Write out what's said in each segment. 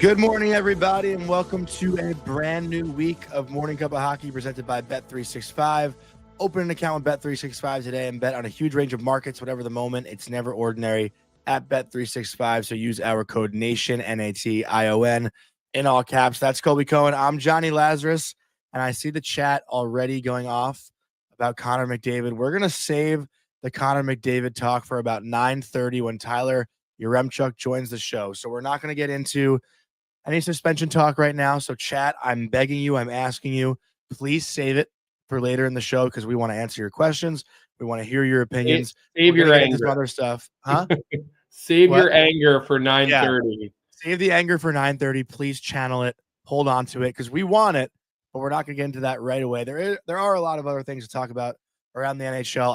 Good morning, everybody, and welcome to a brand new week of Morning Cup of Hockey presented by Bet365. Open an account with Bet365 today and bet on a huge range of markets, whatever the moment. It's never ordinary at Bet365, so use our code NATION, N-A-T-I-O-N, in all caps. That's Colby Cohen. I'm Johnny Lazarus, and I see the chat already going off about Connor McDavid. We're going to save the Connor McDavid talk for about 9:30 when Tyler Yaremchuk joins the show. So we're not going to get into any suspension talk right now. So chat, I'm begging you, I'm asking you, please save it for later in the show because we want to answer your questions. We want to hear your opinions. Save your anger. Some other stuff. Huh? Save your anger for 9:30. Yeah. Save the anger for 9:30. Please channel it. Hold on to it because we want it, but we're not going to get into that right away. There are a lot of other things to talk about around the NHL.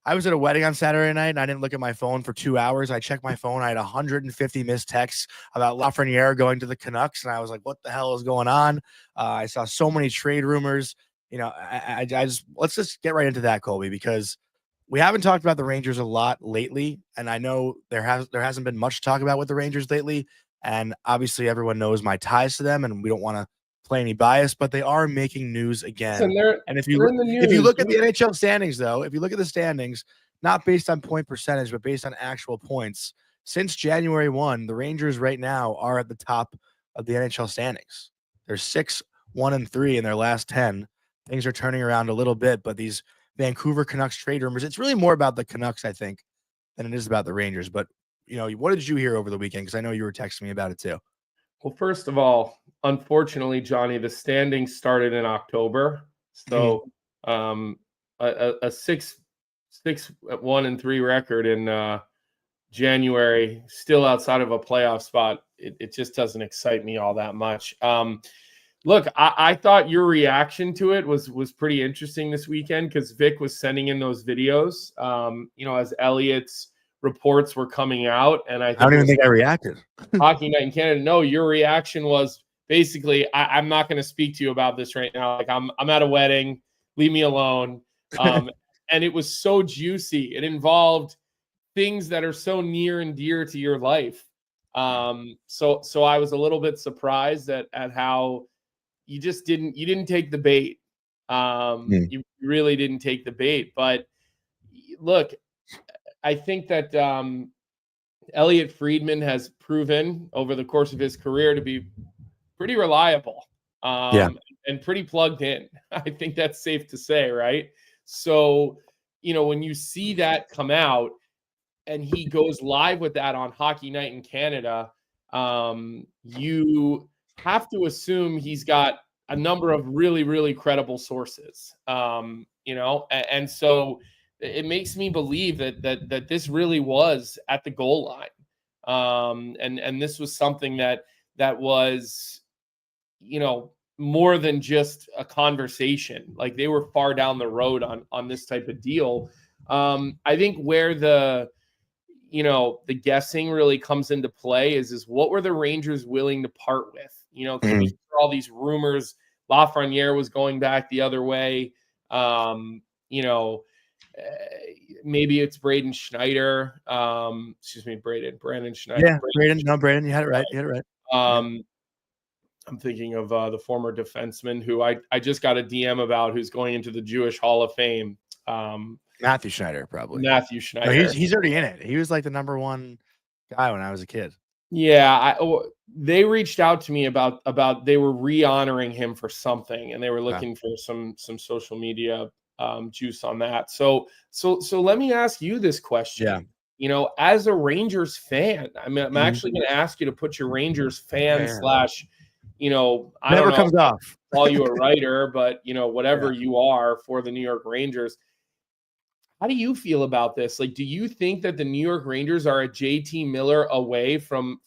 I was at a wedding on Saturday night and I didn't look at my phone for 2 hours. I checked my phone. I had 150 missed texts about Lafreniere going to the Canucks. And I was like, what the hell is going on? I saw so many trade rumors. You know, I just, let's just get right into that, Colby, because we haven't talked about the Rangers a lot lately. And I know there hasn't been much talk about with the Rangers lately. And obviously everyone knows my ties to them and we don't want to play any bias, but they are making news again. And if you look at the NHL standings, though, if you look at the standings, not based on point percentage, but based on actual points, since January 1, the Rangers right now are at the top of the NHL standings. They're 6-1-3 in their last 10. Things are turning around a little bit, but these Vancouver Canucks trade rumors, it's really more about the Canucks, I think, than it is about the Rangers. But, you know, what did you hear over the weekend? Because I know you were texting me about it too. Well, first of all, unfortunately, Johnny, the standings started in October. So a 6-1-3 record in January, still outside of a playoff spot, it just doesn't excite me all that much. Look, I thought your reaction to it was pretty interesting this weekend because Vic was sending in those videos, as Elliott's reports were coming out. And I don't even think I reacted. Hockey Night in Canada. No, your reaction was basically, I'm not going to speak to you about this right now. Like I'm at a wedding, leave me alone. And it was so juicy. It involved things that are so near and dear to your life. So I was a little bit surprised at how you didn't take the bait. You really didn't take the bait. But look, I think that Elliot Friedman has proven over the course of his career to be pretty reliable and pretty plugged in. I think that's safe to say, right? So, when you see that come out and he goes live with that on Hockey Night in Canada, you have to assume he's got a number of really, really credible sources, and so it makes me believe that this really was at the goal line. And this was something that was, more than just a conversation. Like they were far down the road on this type of deal. I think where the guessing really comes into play is what were the Rangers willing to part with? We hear all these rumors. Lafreniere was going back the other way. Maybe it's Braden Schneider. Brandon Schneider. Yeah, Braden. You had it right. I'm thinking of the former defenseman who I just got a DM about who's going into the Jewish Hall of Fame. Matthew Schneider, probably. Matthew Schneider. No, he's already in it. He was like the number one guy when I was a kid. Yeah, they reached out to me about they were re-honoring him for something, and they were looking for some social media juice on that. So let me ask you this question. Yeah. As a Rangers fan, I'm actually going to ask you to put your Rangers fan / I never comes off. Call you a writer, but whatever you are for the New York Rangers. How do you feel about this? Like, do you think that the New York Rangers are a JT Miller away from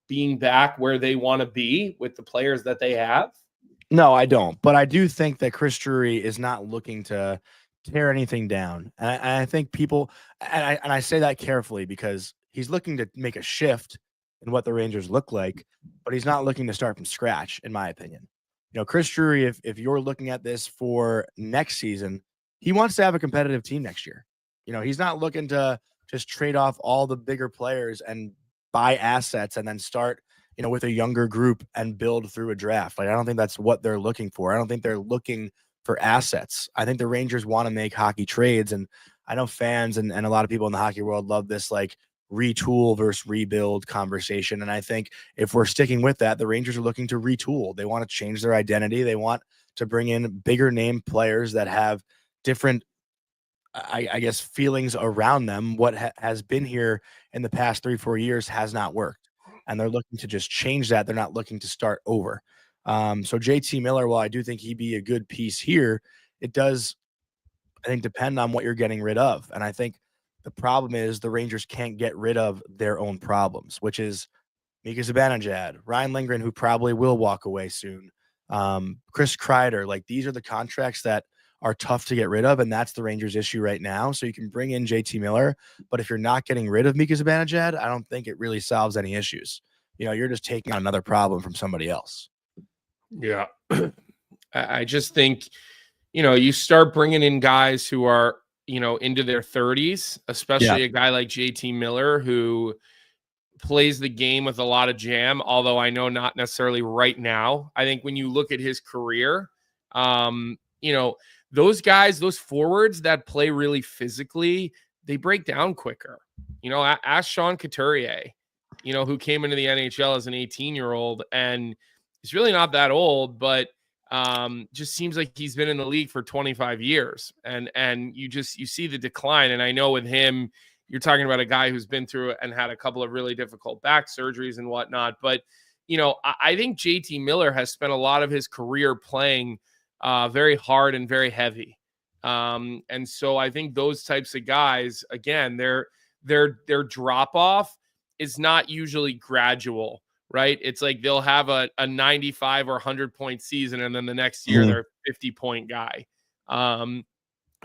being back where they want to be with the players that they have? No, I don't. But I do think that Chris Drury is not looking to tear anything down. And I think people, and I say that carefully because he's looking to make a shift in what the Rangers look like, but he's not looking to start from scratch, in my opinion. Chris Drury, if you're looking at this for next season, he wants to have a competitive team next year. He's not looking to just trade off all the bigger players and buy assets and then start with a younger group and build through a draft. Like, I don't think that's what they're looking for. I don't think they're looking for assets. I think the Rangers want to make hockey trades. And I know fans and a lot of people in the hockey world love this like retool versus rebuild conversation. And I think if we're sticking with that, the Rangers are looking to retool. They want to change their identity. They want to bring in bigger name players that have different, I guess, feelings around them. What has been here in the past 3-4 years has not worked. And they're looking to just change that. They're not looking to start over. So JT Miller, while I do think he'd be a good piece here, it does, I think, depend on what you're getting rid of. And I think the problem is the Rangers can't get rid of their own problems, which is Mika Zibanejad, Ryan Lindgren, who probably will walk away soon, Chris Kreider. Like, these are the contracts that are tough to get rid of, and that's the Rangers' issue right now. So you can bring in JT Miller, but if you're not getting rid of Mika Zibanejad, I don't think it really solves any issues. You're just taking on another problem from somebody else. Yeah. I just think, you start bringing in guys who are, into their 30s, especially a guy like JT Miller, who plays the game with a lot of jam, although I know not necessarily right now. I think when you look at his career, those guys, those forwards that play really physically, they break down quicker. Ask Sean Couturier, who came into the NHL as an 18-year-old, and he's really not that old, but just seems like he's been in the league for 25 years. And you see the decline. And I know with him, you're talking about a guy who's been through and had a couple of really difficult back surgeries and whatnot. But, I think JT Miller has spent a lot of his career playing very hard and very heavy. And so I think those types of guys, again, their drop off is not usually gradual, right? It's like they'll have a 95 or 100 point season, and then the next year they're a 50-point guy. And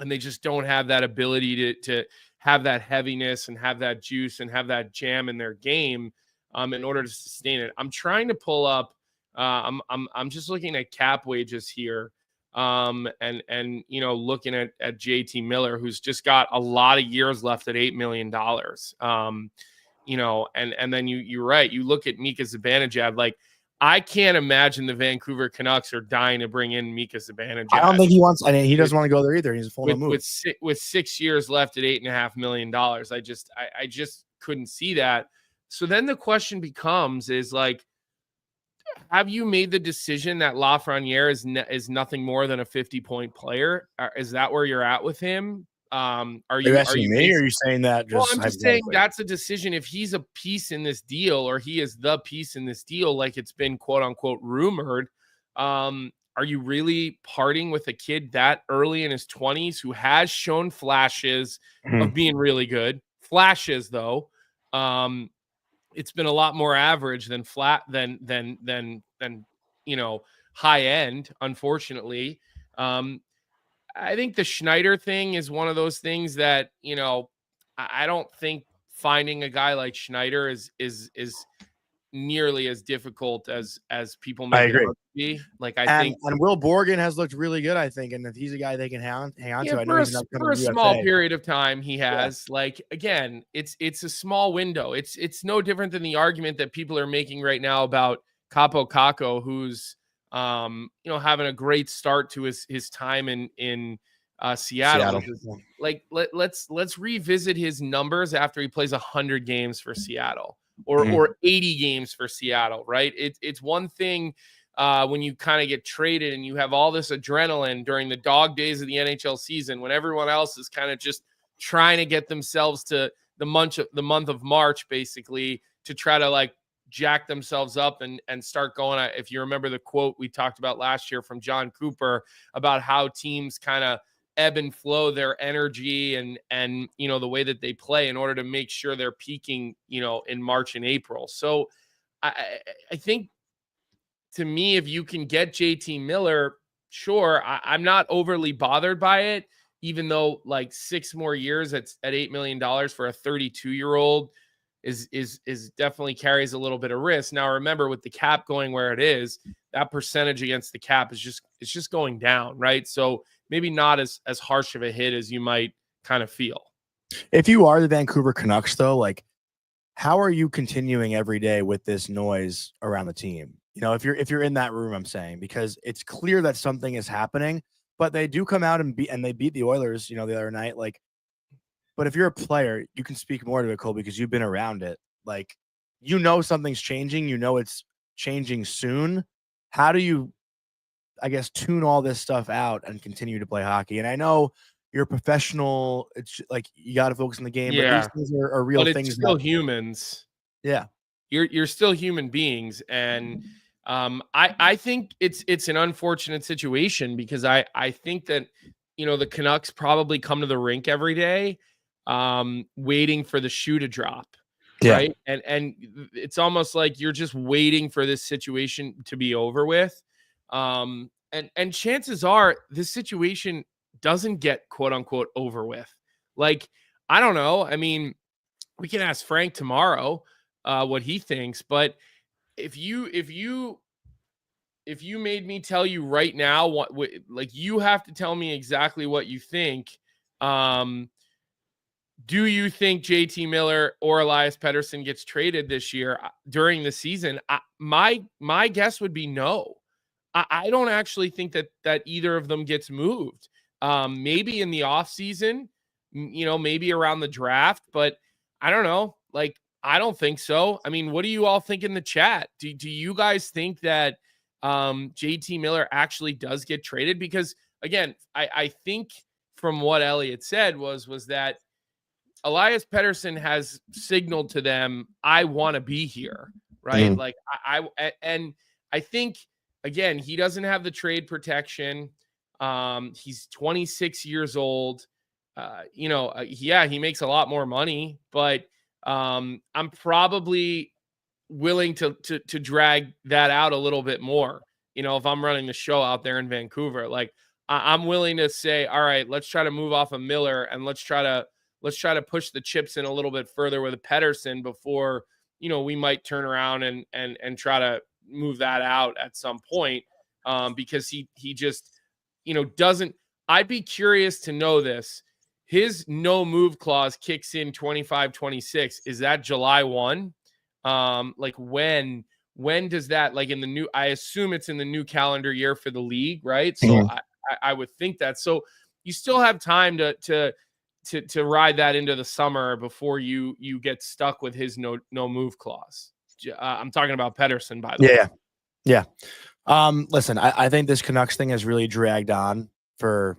they just don't have that ability to have that heaviness and have that juice and have that jam in their game in order to sustain it. I'm trying to pull up. I'm just looking at cap wages here. And looking at JT Miller, who's just got a lot of years left at $8 million. And then you're right. You look at Mika Zibanejad, like, I can't imagine the Vancouver Canucks are dying to bring in Mika Zibanejad. I don't think he wants. I mean, he doesn't want to go there either. He's a full move with 6 years left at $8.5 million. I just couldn't see that. So then the question becomes, is like, have you made the decision that Lafreniere is nothing more than a 50-point player? Is that where you're at with him? Are you asking me, or are you saying that? Well, I'm just saying that's a decision. If he's a piece in this deal, or he is the piece in this deal, like it's been quote unquote rumored, are you really parting with a kid that early in his 20s who has shown flashes of being really good? Flashes, though. It's been a lot more average than flat than high end, unfortunately. I think the Schneider thing is one of those things that, I don't think finding a guy like Schneider is nearly as difficult as people make it out to be. Like, I think, and Will Borgen has looked really good, I think, and if he's a guy they can hang on to, I know he's for a small period of time he has. Like, again, it's a small window. It's no different than the argument that people are making right now about Capo Caco, who's having a great start to his time in Seattle. Like, let's revisit his numbers after he plays 100 games for Seattle. Or 80 games for Seattle, right? It's one thing when you kind of get traded and you have all this adrenaline during the dog days of the NHL season, when everyone else is kind of just trying to get themselves to the month of March, basically, to try to like jack themselves up and start going. If you remember the quote we talked about last year from John Cooper about how teams kind of ebb and flow their energy and the way that they play in order to make sure they're peaking, in March and April. So I think, to me, if you can get JT Miller, sure, I'm not overly bothered by it, even though like 6 more years at $8 million for a 32-year-old is definitely carries a little bit of risk. Now, remember, with the cap going where it is, that percentage against the cap is just going down, right? So maybe not as harsh of a hit as you might kind of feel. If you are the Vancouver Canucks, though, like, how are you continuing every day with this noise around the team? You know, if you're in that room, I'm saying, because it's clear that something is happening, but they do come out and they beat the Oilers, you know, the other night. Like, but if you're a player, you can speak more to it, Colby, because you've been around it. Like, you know, something's changing. You know, it's changing soon. How do you, I guess, tune all this stuff out and continue to play hockey? And I know you're a professional. It's like you got to focus on the game, but these things are real but things. It's still humans. Yeah, you're still human beings, and I think it's an unfortunate situation because I think that the Canucks probably come to the rink every day, waiting for the shoe to drop. yeah. Right. And it's almost like you're just waiting for this situation to be over with. And chances are this situation doesn't get quote unquote over with. Like, I don't know. I mean, we can ask Frank tomorrow what he thinks, but if you made me tell you right now what like, you have to tell me exactly what you think. Do you think JT Miller or Elias Pettersson gets traded this year during the season? My guess would be no. I don't actually think that either of them gets moved. Maybe in the offseason, maybe around the draft, but I don't know. Like, I don't think so. I mean, what do you all think in the chat? Do you guys think that JT Miller actually does get traded? Because again, I think from what Elliot said was that Elias Pettersson has signaled to them, I want to be here, right? Mhm. Like I think, again, he doesn't have the trade protection. He's 26 years old. He makes a lot more money, but I'm probably willing to drag that out a little bit more. If I'm running the show out there in Vancouver, like I'm willing to say, all right, let's try to move off of Miller and let's try to push the chips in a little bit further with a Pettersson before, we might turn around and try to move that out at some point, because he just, doesn't. I'd be curious to know this. His no move clause kicks in 25-26. Is that July 1? Like when does that, like, in the new, I assume it's in the new calendar year for the league, right? So Mhm. I would think that. So you still have time to ride that into the summer before you get stuck with his no move clause. I'm talking about Pettersson, by the way. Yeah. Listen, I think this Canucks thing has really dragged on for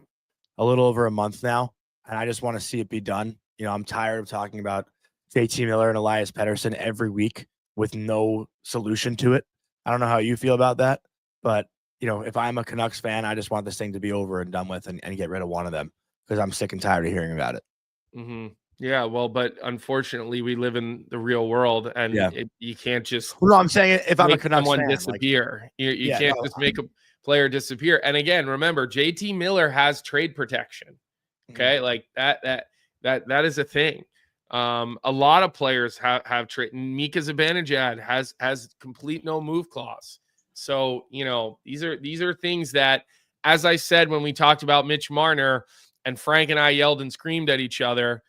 a little over a month now, and I just want to see it be done. I'm tired of talking about JT Miller and Elias Pettersson every week with no solution to it. I don't know how you feel about that, but if I'm a Canucks fan, I just want this thing to be over and done with and get rid of one of them because I'm sick and tired of hearing about it. Mm-hmm. Yeah, well, but unfortunately, we live in the real world, and you can't just. Well, no, I'm saying if I'm a Make Canucks someone fan, disappear. You can't just make a player disappear. And again, remember, JT Miller has trade protection. Okay, like that is a thing. A lot of players have trade. Mika Zibanejad has complete no move clause. So these are things that, as I said when we talked about Mitch Marner, and Frank and I yelled and screamed at each other.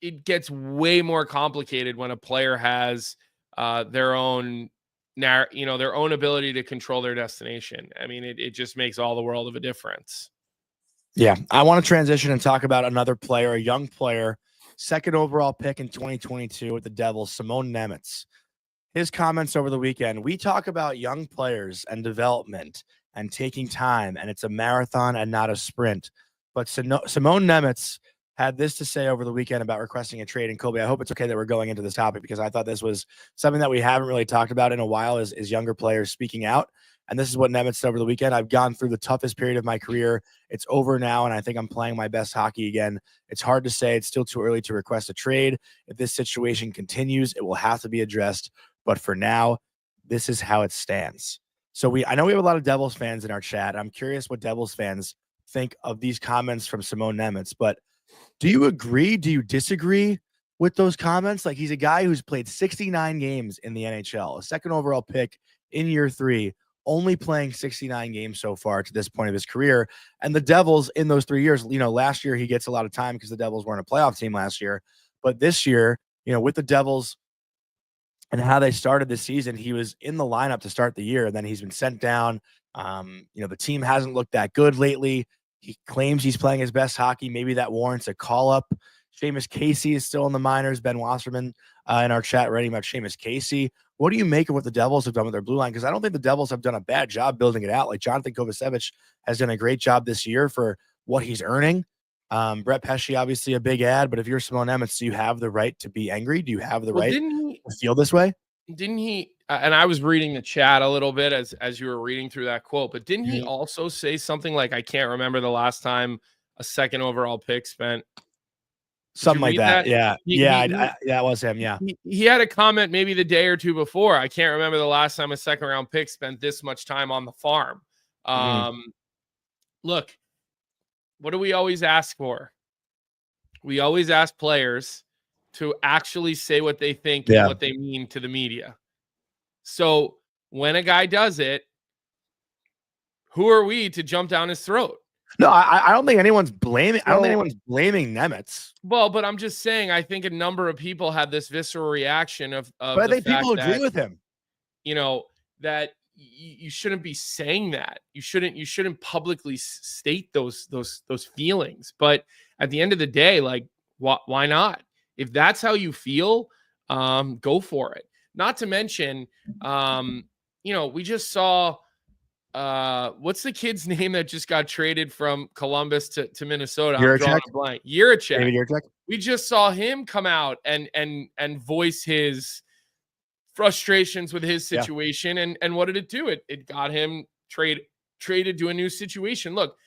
It gets way more complicated when a player has their own ability to control their destination. I mean, it just makes all the world of a difference. Yeah. I want to transition and talk about another player, a young player, second overall pick in 2022 with the Devils, Simon Nemec. His comments over the weekend. We talk about young players and development and taking time, and it's a marathon and not a sprint. But Simon Nemec had this to say over the weekend about requesting a trade. And Colby, I hope it's okay that we're going into this topic because I thought this was something that we haven't really talked about in a while is younger players speaking out. And this is what Nemec said over the weekend. I've gone through the toughest period of my career. It's over now, and I think I'm playing my best hockey again. It's hard to say. It's still too early to request a trade. If this situation continues, it will have to be addressed. But for now, this is how it stands. So I know we have a lot of Devils fans in our chat. I'm curious what Devils fans think of these comments from Simon Nemec. But do you agree? Do you disagree with those comments? Like, he's a guy who's played 69 games in the NHL, a second overall pick in year 3. only playing 69 games so far to this point of his career. And the Devils in those 3 years, last year he gets a lot of time because the Devils weren't a playoff team last year. But this year, with the Devils and how they started the season, he was in the lineup to start the year, and then he's been sent down. The team hasn't looked that good lately. He claims he's playing his best hockey. Maybe that warrants a call up. Seamus Casey is still in the minors. Ben Wasserman in our chat writing about Seamus Casey. What do you make of what the Devils have done with their blue line? Because I don't think the Devils have done a bad job building it out. Like Jonathan Kovacevic has done a great job this year for what he's earning. Brett Pesce, obviously a big ad, but if you're Simone Emmets, do you have the right to be angry? Do you have the right to feel this way? Didn't he? And I was reading the chat a little bit as you were reading through that quote, but didn't he also say something like, I can't remember the last time a second overall pick spent something like that? Yeah. That was him. Yeah. He had a comment maybe the day or two before. I can't remember the last time a second round pick spent this much time on the farm. Look, what do we always ask for? We always ask players to actually say what they think and what they mean to the media. So when a guy does it, who are we to jump down his throat? No, I don't think anyone's blaming. I don't think anyone's blaming Nemec. Well, but I'm just saying, I think a number of people had this visceral reaction of but I think people agree with him. That you shouldn't be saying that. You shouldn't publicly state those feelings. But at the end of the day, like, why not? If that's how you feel, go for it. Not to mention, we just saw, what's the kid's name that just got traded from Columbus to Minnesota? I'm drawing a blank. Yaremchuk. We just saw him come out and voice his frustrations with his situation. And what did it do? It got him traded to a new situation. Look,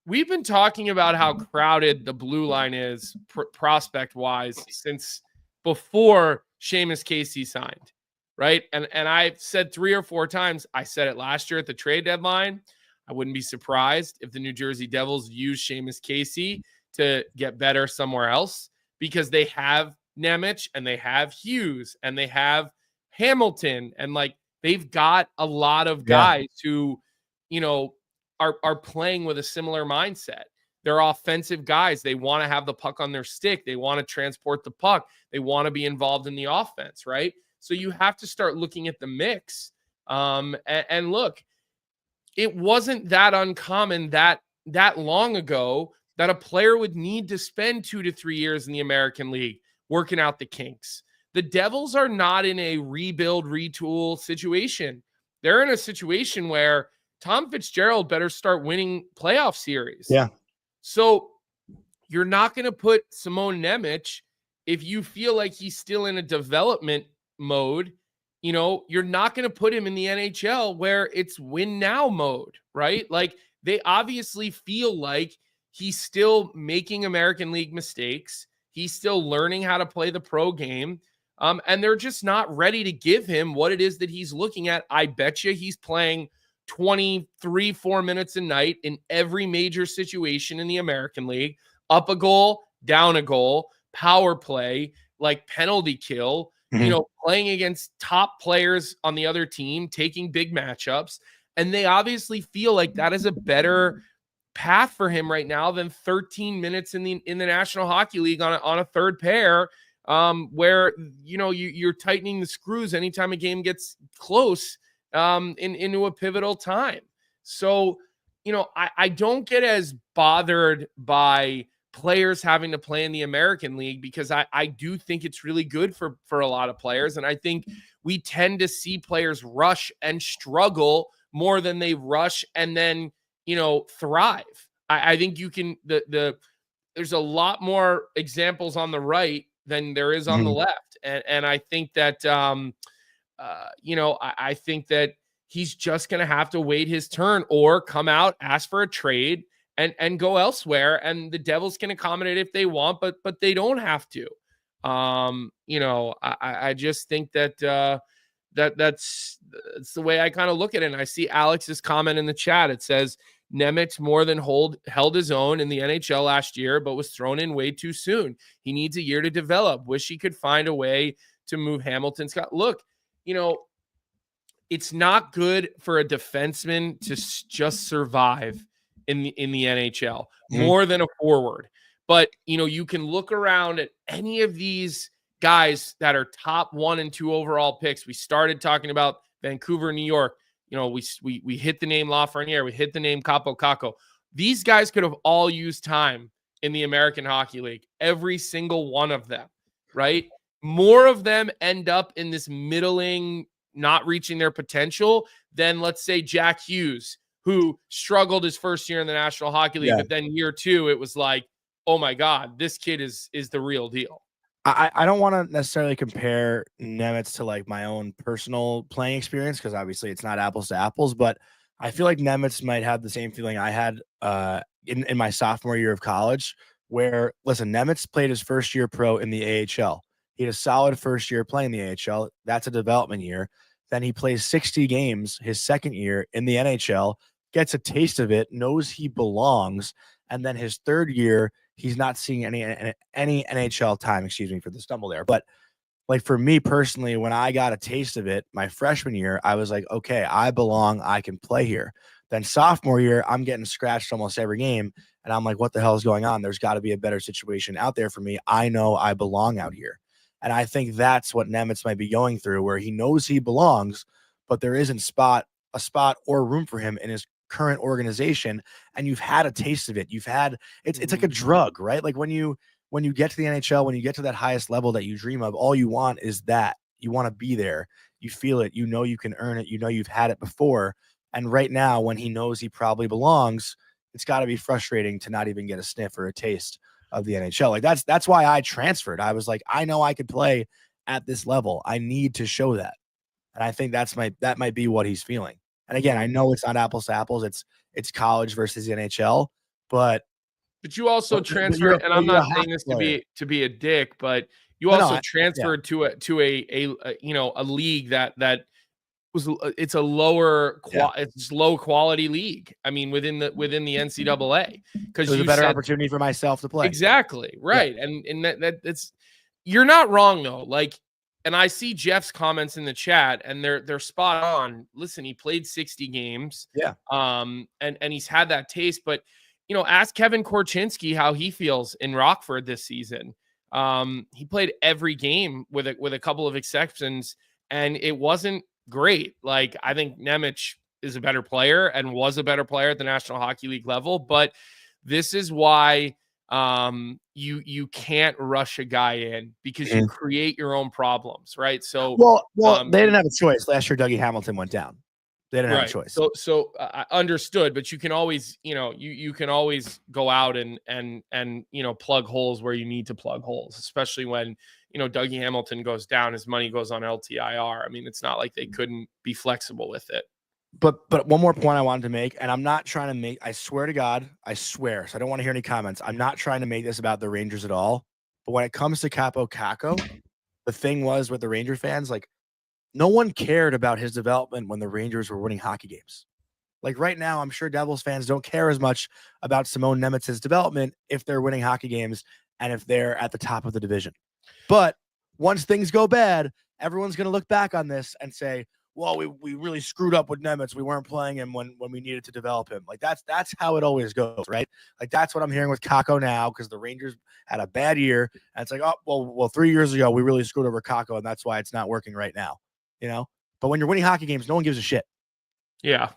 we've been talking about how crowded the blue line is prospect-wise since before Seamus Casey signed, right? And I've said 3 or 4 times, I said it last year at the trade deadline, I wouldn't be surprised if the New Jersey Devils use Seamus Casey to get better somewhere else, because they have Nemec and they have Hughes and they have Hamilton, and like they've got a lot of guys who, are playing with a similar mindset. They're offensive guys. They want to have the puck on their stick. They want to transport the puck. They want to be involved in the offense, right? So you have to start looking at the mix. And look, it wasn't that uncommon that long ago that a player would need to spend 2 to 3 years in the American League working out the kinks. The Devils are not in a rebuild, retool situation. They're in a situation where Tom Fitzgerald better start winning playoff series. Yeah. So you're not going to put Simone Nemec, if you feel like he's still in a development mode, you're not going to put him in the NHL where it's win now mode, right? Like, they obviously feel like he's still making American League mistakes. He's still learning how to play the pro game. And they're just not ready to give him what it is that he's looking at. I bet you he's playing 23-4 minutes a night in every major situation in the American League. Up a goal, down a goal, power play, like penalty kill, playing against top players on the other team, taking big matchups. And they obviously feel like that is a better path for him right now than 13 minutes in the National Hockey League on a third pair, where you're tightening the screws anytime a game gets close into a pivotal time. So, I don't get as bothered by players having to play in the American League, because I do think it's really good for a lot of players. And I think we tend to see players rush and struggle more than they rush and then, thrive. I think you can, there's a lot more examples on the right than there is on the left. And I think that, I think that he's just going to have to wait his turn or come out, ask for a trade, and go elsewhere. And the Devils can accommodate if they want, but they don't have to. I just think that that's the way I kind of look at it. And I see Alex's comment in the chat. It says Nemec more than held his own in the NHL last year, but was thrown in way too soon. He needs a year to develop. Wish he could find a way to move Hamilton. Scott, look, it's not good for a defenseman to just survive in the NHL more than a forward. But, you can look around at any of these guys that are top 1 and 2 overall picks. We started talking about Vancouver, New York. We hit the name Lafreniere. We hit the name Capo Caco. These guys could have all used time in the American Hockey League. Every single one of them, right? More of them end up in this middling, not reaching their potential than, let's say, Jack Hughes, who struggled his first year in the National Hockey League, but then year 2, it was like, oh my God, this kid is the real deal. I don't want to necessarily compare Nemec to like my own personal playing experience, because obviously it's not apples to apples, but I feel like Nemec might have the same feeling I had in my sophomore year of college, where, listen, Nemec played his first year pro in the AHL. He had a solid first year playing the AHL. That's a development year. Then he plays 60 games his second year in the NHL, gets a taste of it, knows he belongs, and then his third year, he's not seeing any NHL time, excuse me for the stumble there. But like for me personally, when I got a taste of it my freshman year, I was like, okay, I belong. I can play here. Then sophomore year, I'm getting scratched almost every game. And I'm like, what the hell is going on? There's got to be a better situation out there for me. I know I belong out here. And I think that's what Nemec might be going through, where he knows he belongs, but there isn't a spot or room for him in his current organization. And you've had a taste of it. You've had, it's like a drug, right? Like when you get to the NHL, when you get to that highest level that you dream of, all you want is that. You want to be there. You feel it. You know you can earn it. You know you've had it before. And right now, when he knows he probably belongs, it's got to be frustrating to not even get a sniff or a taste of the NHL. Like that's why I transferred. I was like, I know I could play at this level. I need to show that. And I think that might be what he's feeling. And again, I know it's not apples to apples. It's college versus the NHL, but you also transferred, and I'm not saying this to be a dick, but you also transferred to a league that was, it's a lower it's low quality league. I mean, within the NCAA, because it was a better opportunity for myself to play. Exactly. Right. Yeah. And that's, you're not wrong though. Like, and I see Jeff's comments in the chat, and they're spot on. Listen, he played 60 games. Yeah. And he's had that taste, but ask Kevin Korchinski how he feels in Rockford this season. He played every game with a couple of exceptions, and it wasn't great. Like, I think Nemec is a better player and was a better player at the National Hockey League level, but this is why you can't rush a guy in, because you create your own problems, right? So well, they didn't have a choice. Last year, Dougie Hamilton went down. They didn't have a choice. So I understood, but you can always, you can always go out and plug holes where you need to plug holes, especially when, Dougie Hamilton goes down, his money goes on LTIR. I mean, it's not like they couldn't be flexible with it. But one more point I wanted to make, and I'm not trying to make, I swear to God, I swear, so I don't want to hear any comments. I'm not trying to make this about the Rangers at all. But when it comes to Capo Caco, the thing was with the Ranger fans, like, no one cared about his development when the Rangers were winning hockey games. Like right now, I'm sure Devils fans don't care as much about Simone Nemec's development if they're winning hockey games and if they're at the top of the division. But once things go bad, everyone's going to look back on this and say, well, we really screwed up with Nemec. We weren't playing him when we needed to develop him. Like that's how it always goes, right? Like that's what I'm hearing with Caco now, because the Rangers had a bad year, and it's like, oh, well, 3 years ago we really screwed over Caco, and that's why it's not working right now. But when you're winning hockey games, no one gives a shit. Yeah,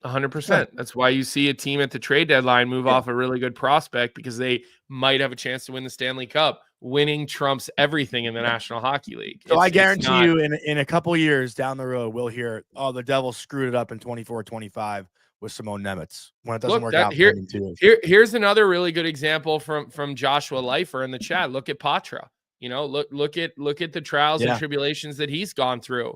100%. That's why you see a team at the trade deadline move off a really good prospect, because they might have a chance to win the Stanley Cup. Winning trumps everything in the National Hockey League. So I guarantee you in a couple years down the road, we'll hear, oh, the Devils screwed it up in 24-25 with Simone Nemec when it doesn't work out. Here's another really good example from Joshua Leifer in the chat. Look at Patra. Look at the trials and tribulations that he's gone through.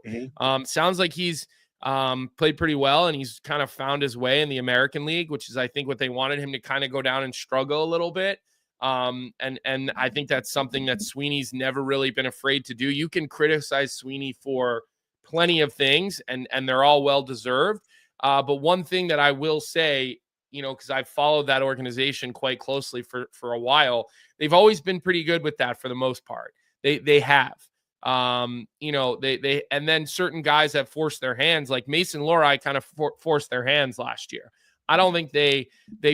Sounds like he's played pretty well, and he's kind of found his way in the American League, which is, I think, what they wanted him to kind of go down and struggle a little bit. And I think that's something that Sweeney's never really been afraid to do. You can criticize Sweeney for plenty of things, and they're all well-deserved. But one thing that I will say, because I've followed that organization quite closely for a while, they've always been pretty good with that for the most part. They have. They and then certain guys have forced their hands, like Mason Lohrei kind of forced their hands last year. I don't think they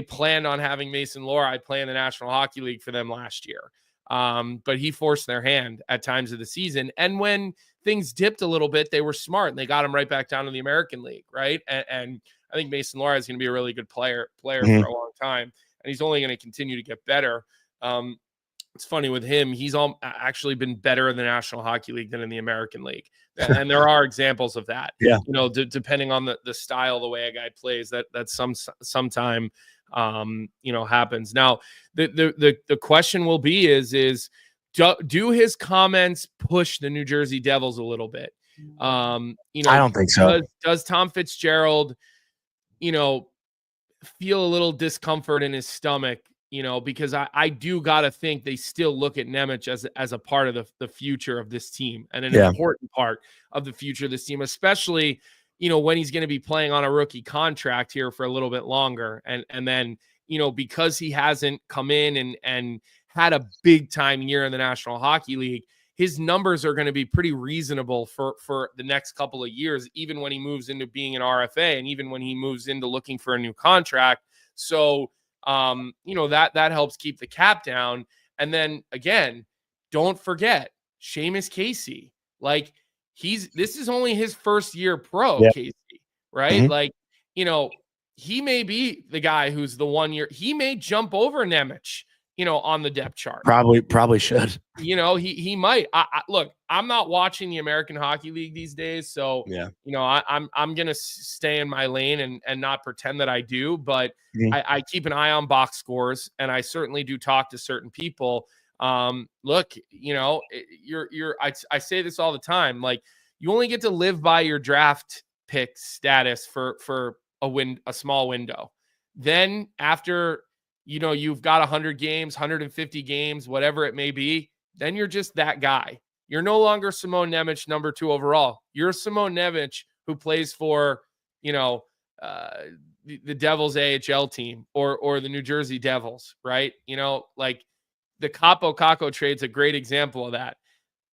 planned on having Mason Lohrei play in the National Hockey League for them last year. But he forced their hand at times of the season. And when things dipped a little bit, they were smart and they got him right back down to the American League, right? And I think Mason Lohrei is going to be a really good player for a long time, and he's only going to continue to get better. It's funny with him; he's actually been better in the National Hockey League than in the American League, and there are examples of that. Yeah, depending on the style, the way a guy plays, that sometime happens. Now, the question will be is do his comments push the New Jersey Devils a little bit? I don't think so. Does Tom Fitzgerald, feel a little discomfort in his stomach? Because I do got to think they still look at Nemec as a part of the future of this team and an important part of the future of this team, especially, when he's going to be playing on a rookie contract here for a little bit longer. And then, because he hasn't come in and had a big time year in the National Hockey League, his numbers are going to be pretty reasonable for the next couple of years, even when he moves into being an RFA and even when he moves into looking for a new contract. So, that helps keep the cap down. And then again, don't forget Seamus Casey. Like this is only his first year pro, Casey, right? Like, he may be the guy who's the 1 year, he may jump over Nemec, on the depth chart. Probably should. He might. Look, I'm not watching the American Hockey League these days, so I'm gonna stay in my lane and not pretend that I do. But I keep an eye on box scores, and I certainly do talk to certain people. Look, I say this all the time. Like, you only get to live by your draft pick status for a small window. Then after you've got 100 games, 150 games, whatever it may be, then you're just that guy. You're no longer Simone Nemec, number 2 overall. You're Simone Nemec who plays for, the Devils AHL team or the New Jersey Devils, right? Like the Kako trade's a great example of that.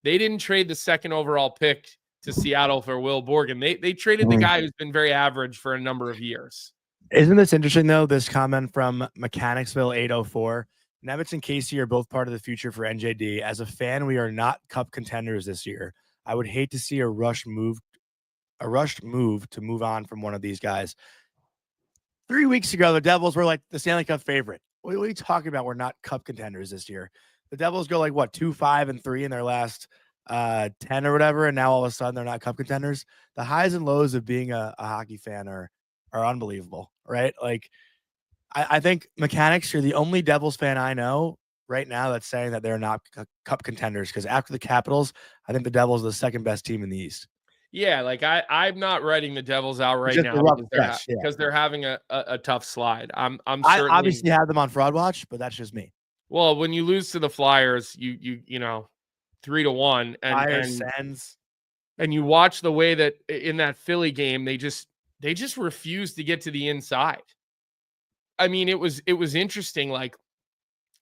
They didn't trade the 2nd overall pick to Seattle for Will Borgen. They traded the guy who's been very average for a number of years. Isn't this interesting, though? This comment from Mechanicsville 804. Nemec and Casey are both part of the future for NJD. As a fan, we are not cup contenders this year. I would hate to see a rushed move to move on from one of these guys. 3 weeks ago, the Devils were like the Stanley Cup favorite. What are you talking about? We're not cup contenders this year. The Devils go like, 2-5-3 in their last 10 or whatever, and now all of a sudden they're not cup contenders. The highs and lows of being a hockey fan are unbelievable, right? Like, I think Mechanics, you're the only Devils fan I know right now that's saying that they're not cup contenders, because after the Capitals, I think the Devils are the 2nd best team in the East. Yeah, like I'm not writing the Devils out right now because they're having a tough slide. I obviously have them on fraud watch, but that's just me. Well, when you lose to the Flyers, you 3-1, and you watch the way that in that Philly game they just refused to get to the inside. I mean, it was interesting. Like,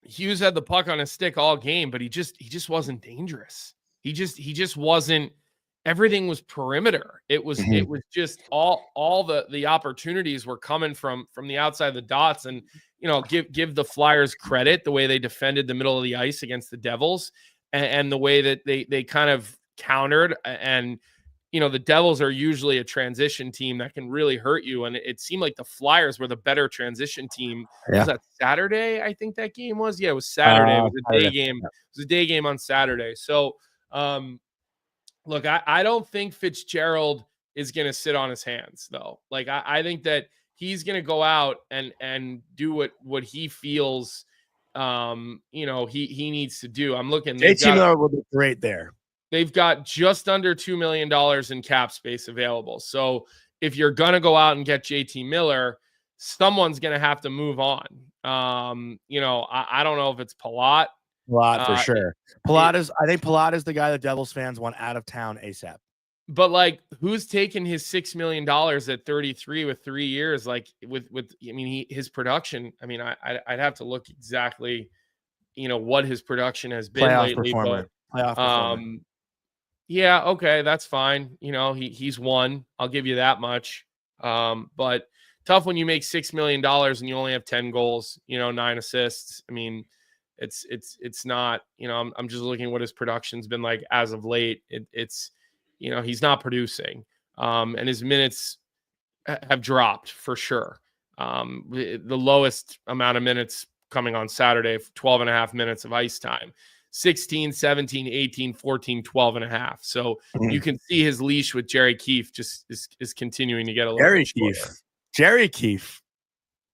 Hughes had the puck on his stick all game, but he just wasn't dangerous. He just wasn't. Everything was perimeter. It was just all the opportunities were coming from the outside of the dots. And give the Flyers credit, the way they defended the middle of the ice against the Devils, and the way that they kind of countered. And the Devils are usually a transition team that can really hurt you. And it seemed like the Flyers were the better transition team. Yeah. Was that Saturday? I think that game was. Yeah, it was Saturday. It was a day game. It was a day game on Saturday. So, look, I don't think Fitzgerald is going to sit on his hands, though. Like, I think that he's going to go out and do what he feels, he needs to do. I'm looking. JT Miller will be great there. They've got just under $2 million in cap space available. So if you're going to go out and get JT Miller, someone's going to have to move on. I don't know if it's Palat. Palat for sure. I think Palat is the guy that Devils fans want out of town ASAP. But like, who's taking his $6 million at 33 with 3 years? Like his production. I mean, I'd have to look exactly, what his production has been Playoff lately. Performer. But, Yeah, okay, that's fine. You know, he's won. I'll give you that much. But tough when you make $6 million and you only have 10 goals, 9 assists. I mean, it's not, I'm just looking at what his production's been like as of late. It's he's not producing. And his minutes have dropped for sure. The lowest amount of minutes coming on Saturday, 12 and a half minutes of ice time. 16, 17, 18, 14, 12 and a half. So you can see his leash with Jerry Keefe just is continuing to get a little Jerry bit Keefe. Jerry Keefe.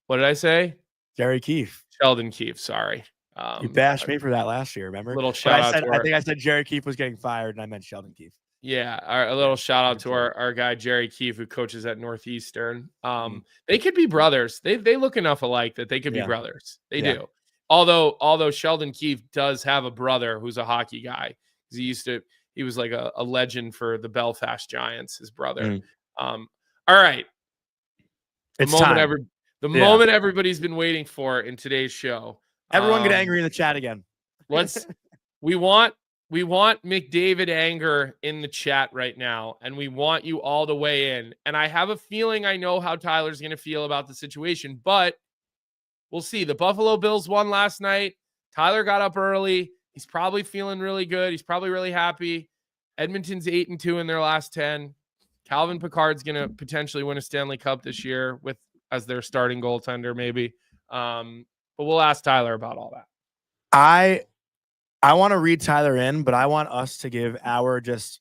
What did I say? Jerry Keefe. Sheldon Keefe, sorry. You bashed me for that last year, remember? Little shout out to I think I said Jerry Keefe was getting fired, and I meant Sheldon Keefe. Yeah, a little shout out to our guy Jerry Keefe, who coaches at Northeastern. They could be brothers. They look enough alike that they could be brothers. They do. Although Sheldon Keefe does have a brother who's a hockey guy. He was like a legend for the Belfast Giants, his brother. All right. The moment everybody's been waiting for in today's show. Everyone get angry in the chat again. We want McDavid anger in the chat right now, and we want you all to weigh in. And I have a feeling I know how Tyler's going to feel about the situation, but we'll see. The Buffalo Bills won last night. Tyler got up early. He's probably feeling really good. He's probably really happy. Edmonton's 8-2 in their last 10. Calvin Pickard's going to potentially win a Stanley Cup this year as their starting goaltender, maybe. But we'll ask Tyler about all that. I want to read Tyler in, but I want us to give our just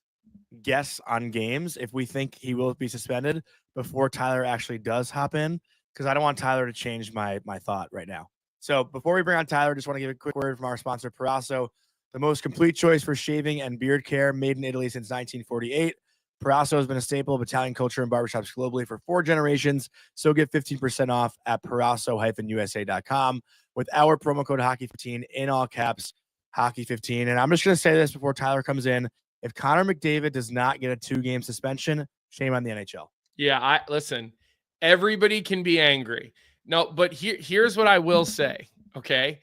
guess on games if we think he will be suspended before Tyler actually does hop in, because I don't want Tyler to change my thought right now. So before we bring on Tyler, just want to give a quick word from our sponsor, Proraso, the most complete choice for shaving and beard care, made in Italy since 1948. Proraso has been a staple of Italian culture and barbershops globally for 4 generations. So get 15% off at Proraso-USA.com with our promo code Hockey15 in all caps, Hockey15. And I'm just going to say this before Tyler comes in. If Connor McDavid does not get a 2-game suspension, shame on the NHL. Yeah, listen, everybody can be angry. No, but here's what I will say, okay?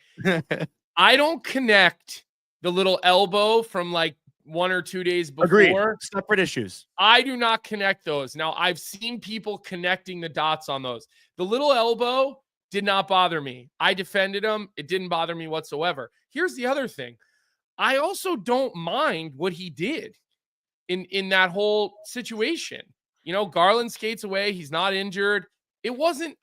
I don't connect the little elbow from like 1 or 2 days before. Agreed. Separate issues. I do not connect those. Now, I've seen people connecting the dots on those. The little elbow did not bother me. I defended him. It didn't bother me whatsoever. Here's the other thing. I also don't mind what he did in that whole situation. Garland skates away. He's not injured. It wasn't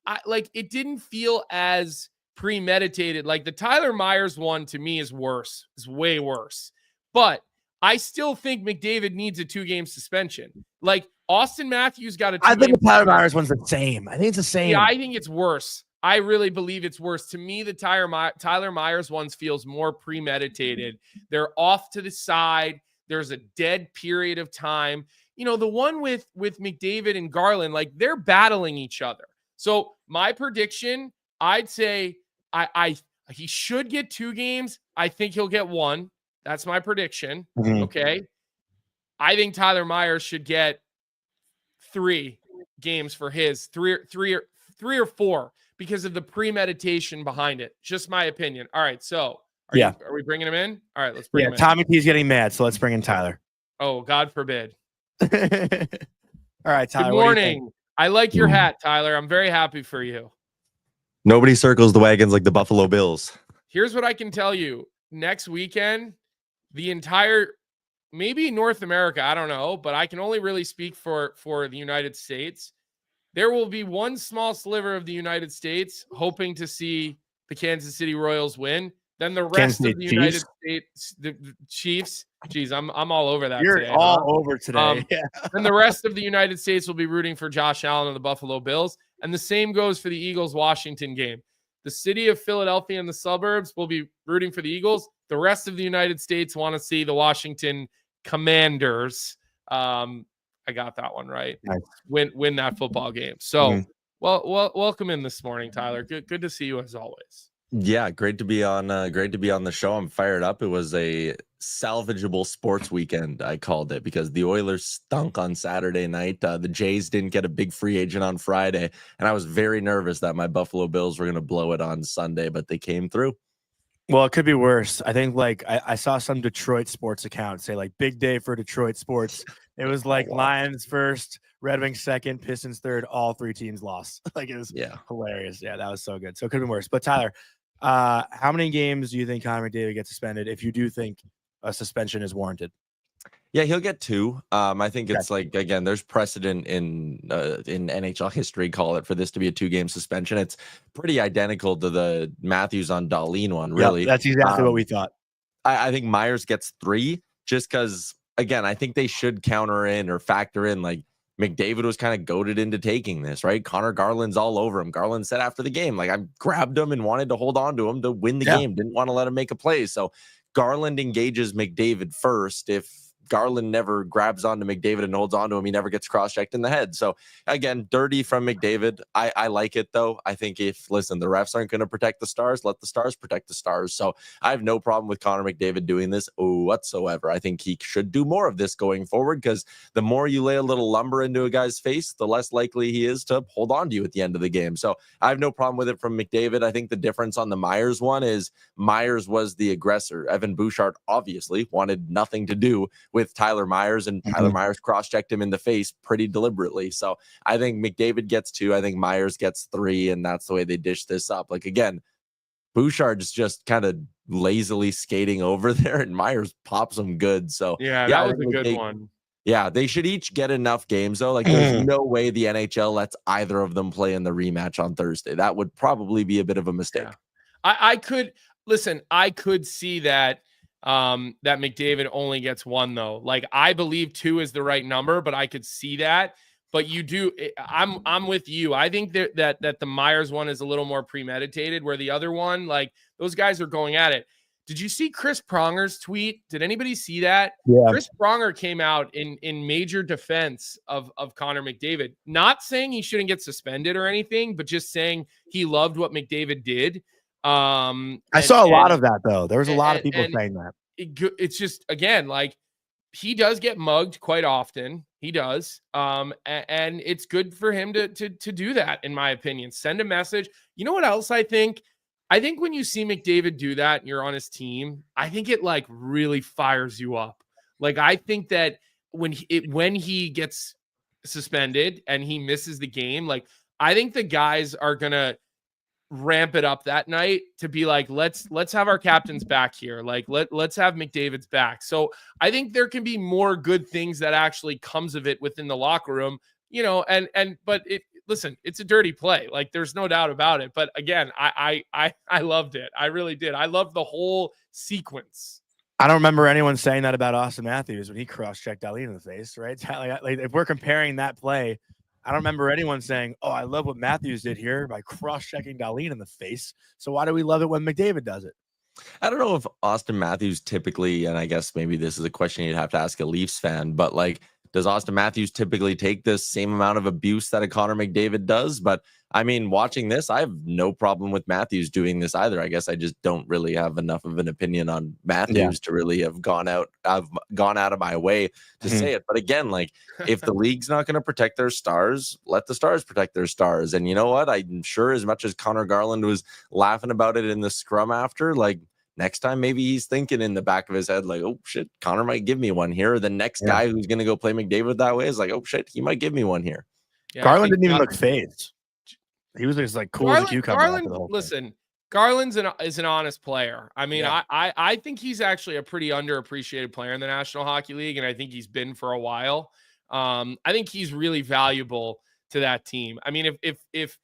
it didn't feel as premeditated. Like the Tyler Myers one to me is worse. It's way worse. But I still think McDavid needs a 2-game suspension. Like Austin Matthews got a 2-game. I think the Tyler Myers one's the same. I think it's the same. Yeah, I think it's worse. I really believe it's worse. To me, the Tyler Myers ones feels more premeditated. They're off to the side. There's a dead period of time. The one with McDavid and Garland, like they're battling each other. So my prediction, I'd say he should get 2 games. I think he'll get 1. That's my prediction. Mm-hmm. Okay. I think Tyler Myers should get 3 games for his 3 or 4 because of the premeditation behind it. Just my opinion. All right. So are we bringing him in? All right, let's bring him in. Tommy P's getting mad. So let's bring in Tyler. Oh, God forbid. All right, Tyler. Good morning. I like your hat, Tyler. I'm very happy for you. Nobody circles the wagons like the Buffalo Bills. Here's what I can tell you. Next weekend, the entire, maybe North America, I don't know, but I can only really speak for the United States. There will be one small sliver of the United States hoping to see the Kansas City Royals win. Then the rest of the United States, the Chiefs. Geez, I'm all over that. You're today, all over today. And the rest of the United States will be rooting for Josh Allen and the Buffalo Bills. And the same goes for the Eagles-Washington game. The city of Philadelphia and the suburbs will be rooting for the Eagles. The rest of the United States want to see the Washington Commanders. I got that one right. Nice. Win that football game. So, well, welcome in this morning, Tyler. Good to see you as always. Yeah, great to be on. Great to be on the show. I'm fired up. It was a salvageable sports weekend, I called it, because the Oilers stunk on Saturday night. The Jays didn't get a big free agent on Friday, and I was very nervous that my Buffalo Bills were going to blow it on Sunday, but they came through. Well, it could be worse. I think like I saw some Detroit sports account say like big day for Detroit sports. It was like wow. Lions first, Red Wings second, Pistons third. All three teams lost. Like it was Yeah. hilarious. Yeah, that was so good. So it could be worse. But Tyler, how many games do you think Connor McDavid gets suspended if you do think a suspension is warranted? Yeah, he'll get 2. I think Okay. it's like, again, there's precedent in NHL history, call it, for this to be a 2-game suspension. It's pretty identical to the Matthews on Dahlin one, really. Yep, that's exactly what we thought. I think Myers gets 3 just because, again, I think they should counter in or factor in like McDavid was kind of goaded into taking this, right? Conor Garland's all over him. Garland said after the game, like, I grabbed him and wanted to hold on to him to win the game, didn't want to let him make a play. So Garland engages McDavid first. If Garland never grabs onto McDavid and holds onto him, he never gets cross-checked in the head. So again, dirty from McDavid. I like it though. I think the refs aren't going to protect the Stars, let the Stars protect the Stars. So I have no problem with Connor McDavid doing this whatsoever. I think he should do more of this going forward, because the more you lay a little lumber into a guy's face, the less likely he is to hold on to you at the end of the game. So I have no problem with it from McDavid. I think the difference on the Myers one is Myers was the aggressor. Evan Bouchard obviously wanted nothing to do with Tyler Myers, and Tyler Myers cross-checked him in the face pretty deliberately. So I think McDavid gets 2. I think Myers gets 3, and that's the way they dish this up. Like, again, Bouchard's just kind of lazily skating over there, and Myers pops him good. So yeah, that was a good one. Yeah, they should each get enough games, though. Like, there's no way the NHL lets either of them play in the rematch on Thursday. That would probably be a bit of a mistake. Yeah. I could see that that McDavid only gets 1 though. Like, I believe 2 is the right number, but I could see that. But you do, I'm with you. I think that the Myers one is a little more premeditated, where the other one, like, those guys are going at it. Did you see Chris Pronger's tweet? Did anybody see that? Yeah. Chris Pronger came out in major defense of Connor McDavid, not saying he shouldn't get suspended or anything, but just saying he loved what McDavid did. I saw a lot of that though. There was a lot of people saying that. It's just, again, like, he does get mugged quite often. He does. And it's good for him to do that, in my opinion. Send a message. You know what else I think? I think when you see McDavid do that and you're on his team, I think it like really fires you up. Like, I think that when he gets suspended and he misses the game, like, I think the guys are going to ramp it up that night to be like, let's have our captains back here. Like, let's have McDavid's back. So I think there can be more good things that actually comes of it within the locker room, but listen, it's a dirty play. Like, there's no doubt about it. But again, I loved it. I really did. I loved the whole sequence. I don't remember anyone saying that about Austin Matthews when he cross-checked Dahlin in the face, right? Like, if we're comparing that play, I don't remember anyone saying, "Oh, I love what Matthews did here by cross-checking Dahlin in the face." So why do we love it when McDavid does it? I don't know if Austin Matthews typically, and I guess maybe this is a question you'd have to ask a Leafs fan, but like, does Austin Matthews typically take this same amount of abuse that a Connor McDavid does? But I mean, watching this, I have no problem with Matthews doing this either. I guess I just don't really have enough of an opinion on Matthews to really have gone out of my way to say it. But again, like, if the league's not going to protect their stars, let the Stars protect their stars. And you know what? I'm sure, as much as Conor Garland was laughing about it in the scrum after, like, next time, maybe he's thinking in the back of his head, like, oh shit, Connor might give me one here. The next guy who's going to go play McDavid that way is like, oh shit, he might give me one here. Yeah, Garland didn't even look phased. He was just like cool as a cucumber. Garland is an honest player. I mean, I think he's actually a pretty underappreciated player in the National Hockey League, and I think he's been for a while. I think he's really valuable to that team. I mean, if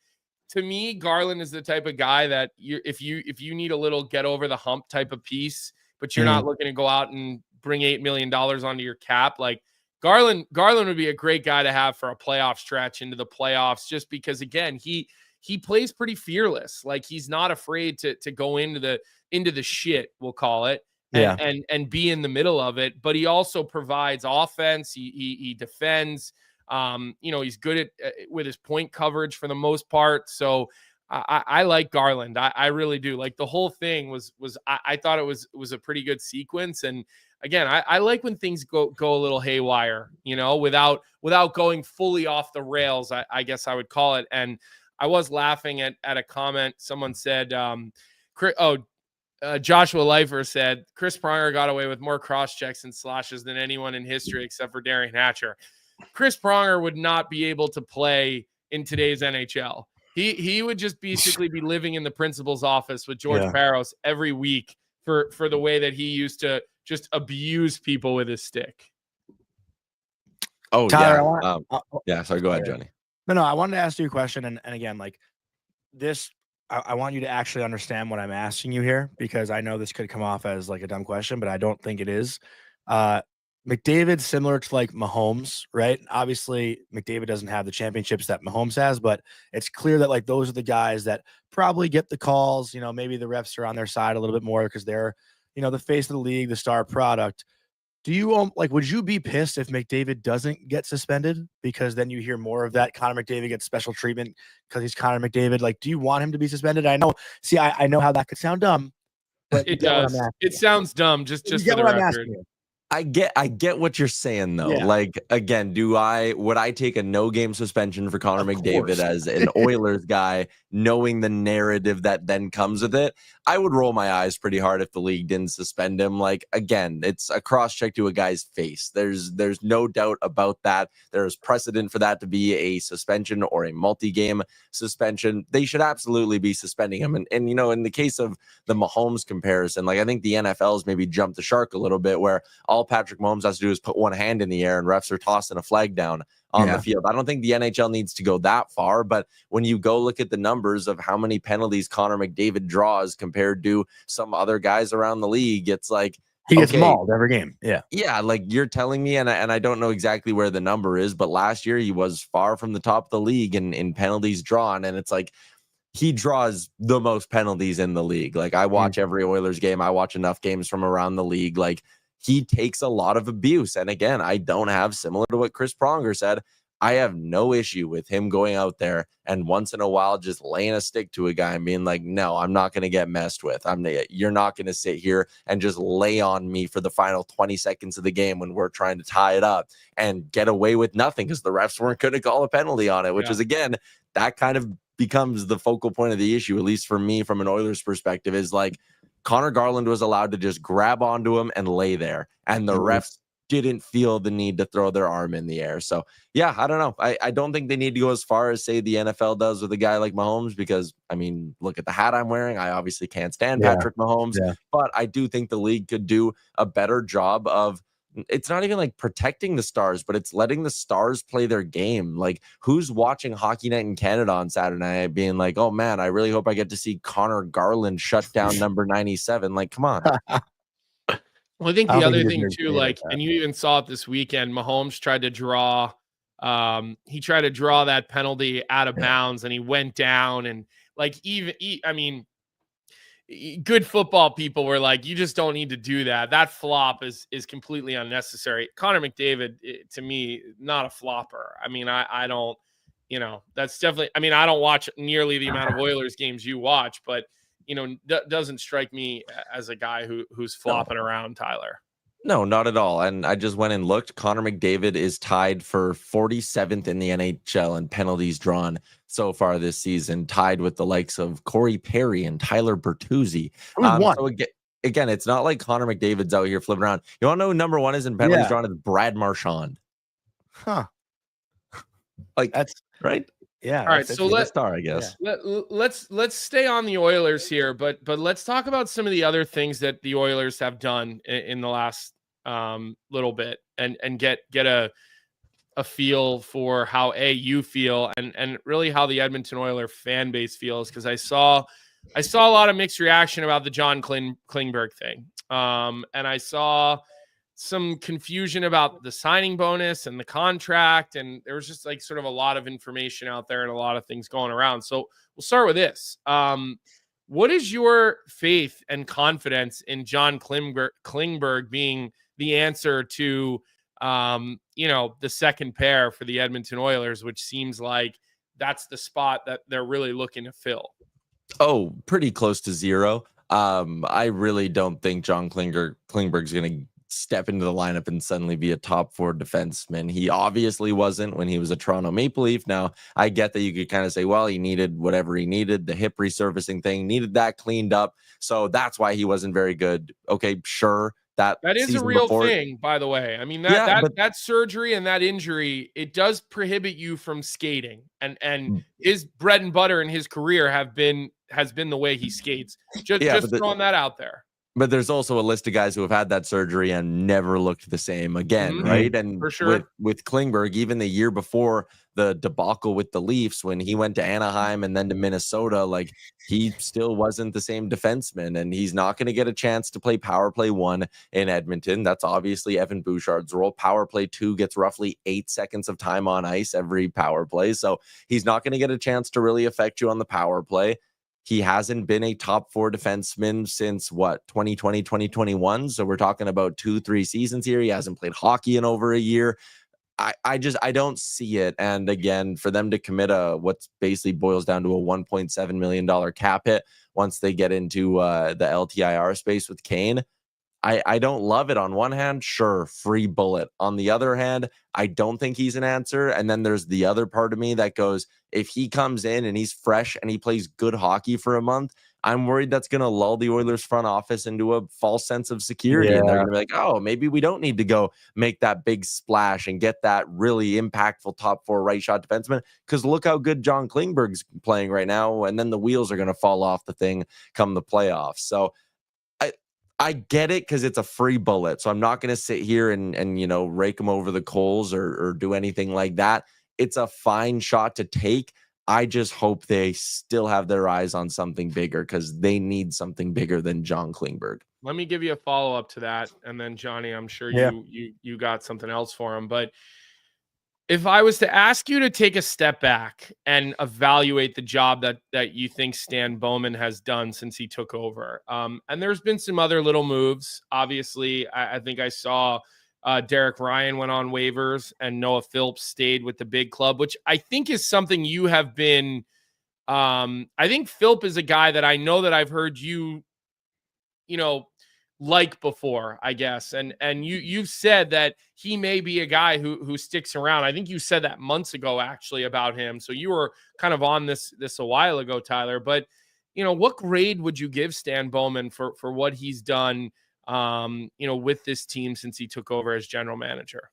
to me, Garland is the type of guy that if you need a little get over the hump type of piece, but you're not looking to go out and bring $8 million onto your cap, like, Garland would be a great guy to have for a playoff stretch into the playoffs, just because, again, he plays pretty fearless. Like, he's not afraid to go into the shit, we'll call it, and be in the middle of it. But he also provides offense. He defends. He's good with his point coverage for the most part. So I like Garland. I really do. Like, the whole thing was I thought it was a pretty good sequence. And again, I like when things go a little haywire, without going fully off the rails, I guess I would call it. And I was laughing at a comment. Someone said, Joshua Leifer said Chris Pronger got away with more cross checks and slashes than anyone in history except for Darian Hatcher. Chris Pronger would not be able to play in today's NHL. He would just basically be living in the principal's office with George Parros every week for the way that he used to just abuse people with his stick. Oh, Tyler, yeah. Sorry, go ahead, Johnny. No, I wanted to ask you a question. And again, like this, I want you to actually understand what I'm asking you here, because I know this could come off as like a dumb question, but I don't think it is. McDavid's similar to like Mahomes, right? Obviously, McDavid doesn't have the championships that Mahomes has, but it's clear that like those are the guys that probably get the calls. You know, maybe the refs are on their side a little bit more because they're, you know, the face of the league, the star product. Do you like, would you be pissed if McDavid doesn't get suspended? Because then you hear more of that. Connor McDavid gets special treatment because he's Connor McDavid. Like, do you want him to be suspended? I know. See, I know how that could sound dumb. But it does. It sounds dumb. Just for the record. I get what you're saying though. Yeah. Like, again, would I take a no game suspension for Connor McDavid as an Oilers guy, knowing the narrative that then comes with it? I would roll my eyes pretty hard if the league didn't suspend him. Like, again, it's a cross check to a guy's face. There's no doubt about that. There's precedent for that to be a suspension or a multi-game suspension. They should absolutely be suspending him. And you know, in the case of the Mahomes comparison, like I think the NFL's maybe jumped the shark a little bit, where all Patrick Mahomes has to do is put one hand in the air and refs are tossing a flag down on the field. I don't think the NHL needs to go that far, but when you go look at the numbers of how many penalties Connor McDavid draws compared to some other guys around the league, it's like he gets mauled every game. Yeah, like you're telling me, and I don't know exactly where the number is, but last year he was far from the top of the league in penalties drawn, and it's like he draws the most penalties in the league. Like I watch every Oilers game, I watch enough games from around the league. Like he takes a lot of abuse. And again, I don't have, similar to what Chris Pronger said, I have no issue with him going out there and once in a while just laying a stick to a guy and being like, no, I'm not going to get messed with. You're not going to sit here and just lay on me for the final 20 seconds of the game when we're trying to tie it up and get away with nothing because the refs weren't going to call a penalty on it, which is, again, that kind of becomes the focal point of the issue, at least for me from an Oilers perspective, is like, Conor Garland was allowed to just grab onto him and lay there, and the refs didn't feel the need to throw their arm in the air. So, yeah, I don't know. I don't think they need to go as far as, say, the NFL does with a guy like Mahomes, because, I mean, look at the hat I'm wearing. I obviously can't stand Patrick Mahomes, but I do think the league could do a better job of, it's not even like protecting the stars, but it's letting the stars play their game. Like, who's watching Hockey Night in Canada on Saturday night being like, oh man, I really hope I get to see Conor Garland shut down number 97. Like, come on. Well, I think the other thing too, like, and you even saw it this weekend, Mahomes tried to draw that penalty out of bounds, and he went down, and like, I mean, good football people were like, you just don't need to do that. That flop is completely unnecessary. Connor McDavid, to me, not a flopper. I mean, I don't, you know, that's definitely, I mean, I don't watch nearly the amount of Oilers games you watch, but, you know, doesn't strike me as a guy who's flopping around, Tyler. No, not at all. And I just went and looked. Connor McDavid is tied for 47th in the NHL in penalties drawn so far this season, tied with the likes of Corey Perry and Tyler Bertuzzi. So again, it's not like Connor McDavid's out here flipping around. You want to know who number one is in penalties drawn? It's Brad Marchand. Huh. Like, that's right. Yeah. All right. So let's stay on the Oilers here, but let's talk about some of the other things that the Oilers have done in the last little bit, and get a feel for how you feel, and really how the Edmonton Oilers fan base feels, because I saw a lot of mixed reaction about the John Klingberg thing, and I saw some confusion about the signing bonus and the contract, and there was just like sort of a lot of information out there and a lot of things going around. So we'll start with this. What is your faith and confidence in John Klingberg being the answer to, you know, the second pair for the Edmonton Oilers, which seems like that's the spot that they're really looking to fill? Oh, pretty close to zero. I really don't think John Klingberg's going to step into the lineup and suddenly be a top 4 defenseman. He obviously wasn't when he was a Toronto Maple Leaf. Now, I get that you could kind of say, well, he needed whatever he needed, the hip resurfacing thing, needed that cleaned up. So that's why he wasn't very good. Okay, sure. That is a real thing, by the way. I mean, that surgery and that injury, it does prohibit you from skating. And his bread and butter in his career has been the way he skates. Just throwing that out there. But there's also a list of guys who have had that surgery and never looked the same again, right? And for sure, with Klingberg, even the year before the debacle with the Leafs, when he went to Anaheim and then to Minnesota, like he still wasn't the same defenseman, and he's not going to get a chance to play power play 1 in Edmonton. That's obviously Evan Bouchard's role. Power play 2 gets roughly 8 seconds of time on ice every power play, so he's not going to get a chance to really affect you on the power play. He hasn't been a top 4 defenseman since 2020, 2021. So we're talking about 2-3 seasons here. He hasn't played hockey in over a year. I don't see it. And again, for them to commit what's basically boils down to a $1.7 million cap hit once they get into the LTIR space with Kane, I don't love it. On one hand, sure, free bullet. On the other hand, I don't think he's an answer. And then there's the other part of me that goes, if he comes in and he's fresh and he plays good hockey for a month, I'm worried that's going to lull the Oilers front office into a false sense of security. And they're going to be like, oh, maybe we don't need to go make that big splash and get that really impactful top 4 right shot defenseman, because look how good John Klingberg's playing right now. And then the wheels are going to fall off the thing come the playoffs. So I get it, because it's a free bullet. So I'm not going to sit here and rake them over the coals or do anything like that. It's a fine shot to take. I just hope they still have their eyes on something bigger, because they need something bigger than John Klingberg. Let me give you a follow-up to that. And then, Johnny, I'm sure you got something else for him. But if I was to ask you to take a step back and evaluate the job that you think Stan Bowman has done since he took over, and there's been some other little moves. Obviously, I think I saw Derek Ryan went on waivers and Noah Phillips stayed with the big club, which I think is something you have been. I think Philp is a guy that I know that I've heard you like before, I guess. And you've said that he may be a guy who sticks around. I think you said that months ago, actually, about him. So you were kind of on this a while ago, Tyler. But, what grade would you give Stan Bowman for what he's done, with this team since he took over as general manager?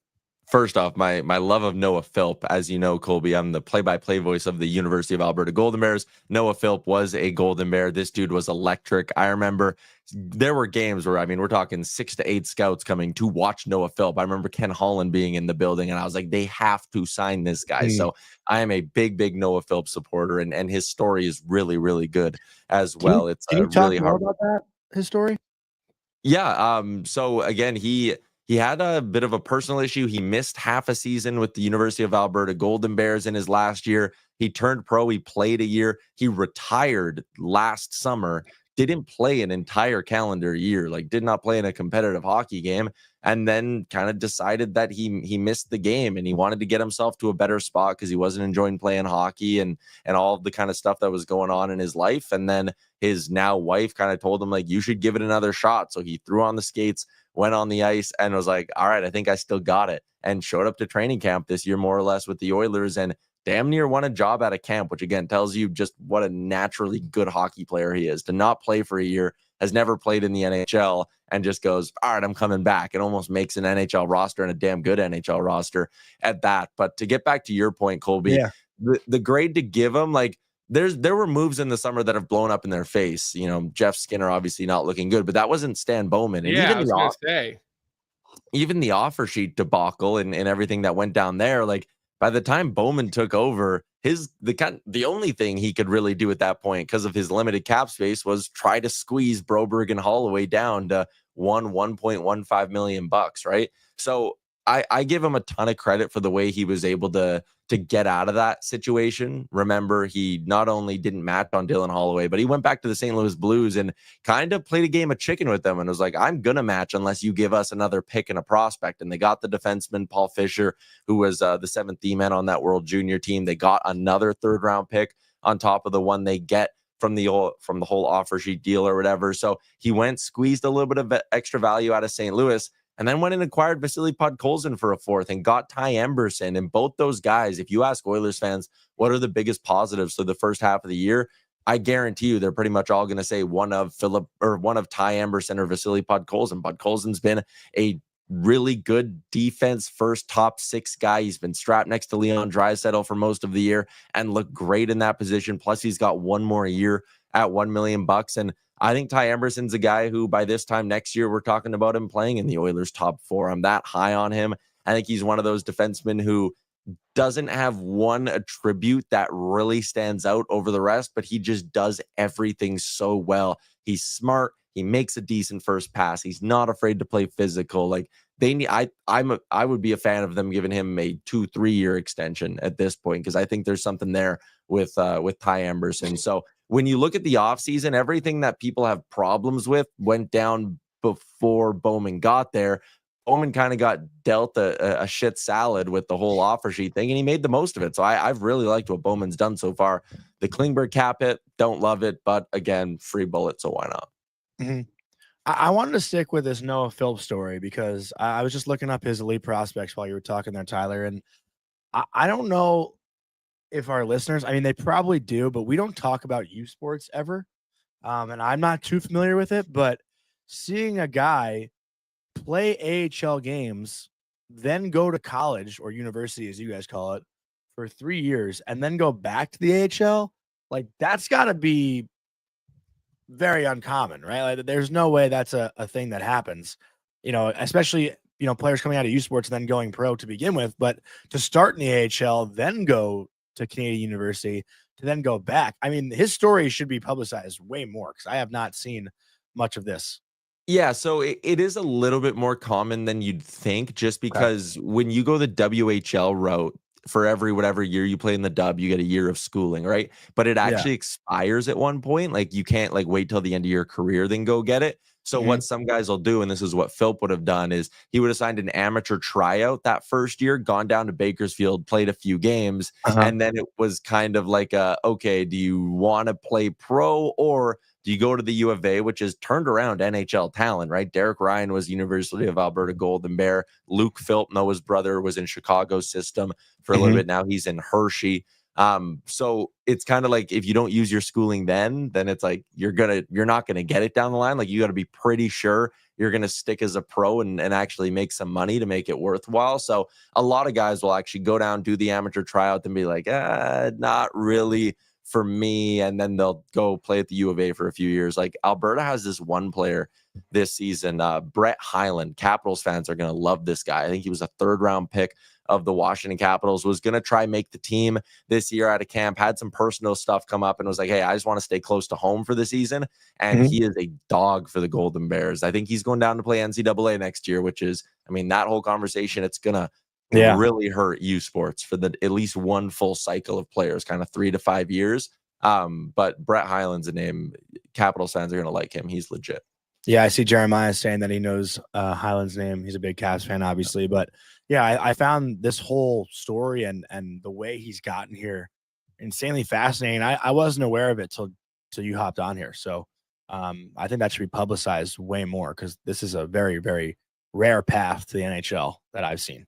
First off, my love of Noah Philp. As you know, Colby, I'm the play-by-play voice of the University of Alberta Golden Bears. Noah Philp was a Golden Bear. This dude was electric. I remember there were games where, we're talking 6 to 8 scouts coming to watch Noah Philp. I remember Ken Holland being in the building, and I was like, they have to sign this guy. So I am a big Noah Philp supporter, and his story is really, really good as well. Can you talk really more about that, his story? Yeah. So again, he had a bit of a personal issue. He missed half a season with the University of Alberta Golden Bears in his last year. He turned pro. He played a year. He retired last summer. Didn't play an entire calendar year. Did not play in a competitive hockey game. And then kind of decided that he missed the game and he wanted to get himself to a better spot because he wasn't enjoying playing hockey and all of the kind of stuff that was going on in his life. And then his now wife kind of told him, you should give it another shot. So he threw on the skates, went on the ice, and was like, all right, I think I still got it. And showed up to training camp this year, more or less, with the Oilers, and damn near won a job at a camp, which again tells you just what a naturally good hockey player he is. To not play for a year, has never played in the NHL, and just goes, all right, I'm coming back. It almost makes an NHL roster, and a damn good NHL roster at that. But to get back to your point, Colby, the grade to give him, there were moves in the summer that have blown up in their face. Jeff Skinner obviously not looking good, but that wasn't Stan Bowman. And even the offer sheet debacle and everything that went down there, by the time Bowman took over, the only thing he could really do at that point, because of his limited cap space, was try to squeeze Broberg and Holloway down to $1.15 million, right? So I give him a ton of credit for the way he was able to get out of that situation. Remember, he not only didn't match on Dylan Holloway, but he went back to the St. Louis Blues and kind of played a game of chicken with them and was like, I'm going to match unless you give us another pick and a prospect. And they got the defenseman, Paul Fisher, who was the 7th D-man on that World Junior team. They got another 3rd-round pick on top of the one they get from the whole offer sheet deal or whatever. So he squeezed a little bit of extra value out of St. Louis. and then went and acquired Vasily Podkolzin for a fourth and got Ty Emberson. And both those guys, if you ask Oilers fans, what are the biggest positives to the first half of the year? I guarantee you they're pretty much all going to say one of Ty Emberson or Vasily Podkolzin. Podkolzin's been a really good defense first top 6 guy. He's been strapped next to Leon Draisaitl for most of the year and looked great in that position. Plus, he's got one more year at $1 million. And I think Ty Emberson's a guy who by this time next year, we're talking about him playing in the Oilers top 4. I'm that high on him. I think he's one of those defensemen who doesn't have one attribute that really stands out over the rest, but he just does everything so well. He's smart. He makes a decent first pass. He's not afraid to play physical. Like they need, I would be a fan of them giving him a 2-3 year extension at this point, because I think there's something there with Ty Emberson. So when you look at the offseason, everything that people have problems with went down before Bowman got there. Bowman kind of got dealt a shit salad with the whole offer sheet thing, and he made the most of it. So I've really liked what Bowman's done so far. The Klingberg cap hit, don't love it, but again, free bullet, so why not? Mm-hmm. I wanted to stick with this Noah Phillips story because I was just looking up his elite prospects while you were talking there, Tyler, and I don't know if our listeners, I mean, they probably do, but we don't talk about youth sports ever, and I'm not too familiar with it, but seeing a guy play AHL games, then go to college or university, as you guys call it, for 3 years, and then go back to the AHL, like that's got to be very uncommon, right? Like there's no way that's a thing that happens, especially, players coming out of youth sports and then going pro to begin with, but to start in the AHL, then go to Canadian University, to then go back. I mean, his story should be publicized way more because I have not seen much of this. Yeah, so it is a little bit more common than you'd think, just because when you go the WHL route, for every whatever year you play in the dub, you get a year of schooling, right? But it actually expires at one point. Like you can't like wait till the end of your career, then go get it. So what some guys will do, and this is what Philp would have done, is he would have signed an amateur tryout that first year, gone down to Bakersfield, played a few games, and then it was kind of like, okay, do you want to play pro or do you go to the U of A, which has turned around NHL talent, right? Derek Ryan was University of Alberta Golden Bear. Luke Philp, Noah's brother, was in Chicago's system for a little bit. Now he's in Hershey. So it's kind of like if you don't use your schooling then it's like you're not gonna get it down the line. Like you got to be pretty sure you're gonna stick as a pro and actually make some money to make it worthwhile. So a lot of guys will actually go down, do the amateur tryout, and be like, not really for me, and then they'll go play at the U of A for a few years. Like Alberta has this one player this season, Brett Hyland. Capitals fans are gonna love this guy. I think he was a 3rd round pick of the Washington Capitals, was going to try make the team this year out of camp, had some personal stuff come up and was like, hey, I just want to stay close to home for the season. And he is a dog for the Golden Bears. I think he's going down to play NCAA next year, which is, I mean, that whole conversation, it's going to really hurt U Sports for at least one full cycle of players, kind of 3 to 5 years. But Brett Hyland's a name. Capitals fans are going to like him. He's legit. Yeah, I see Jeremiah saying that he knows Hyland's name. He's a big Cavs fan, obviously. But yeah, I found this whole story and the way he's gotten here insanely fascinating. I wasn't aware of it till you hopped on here. So I think that should be publicized way more because this is a very, very rare path to the NHL that I've seen.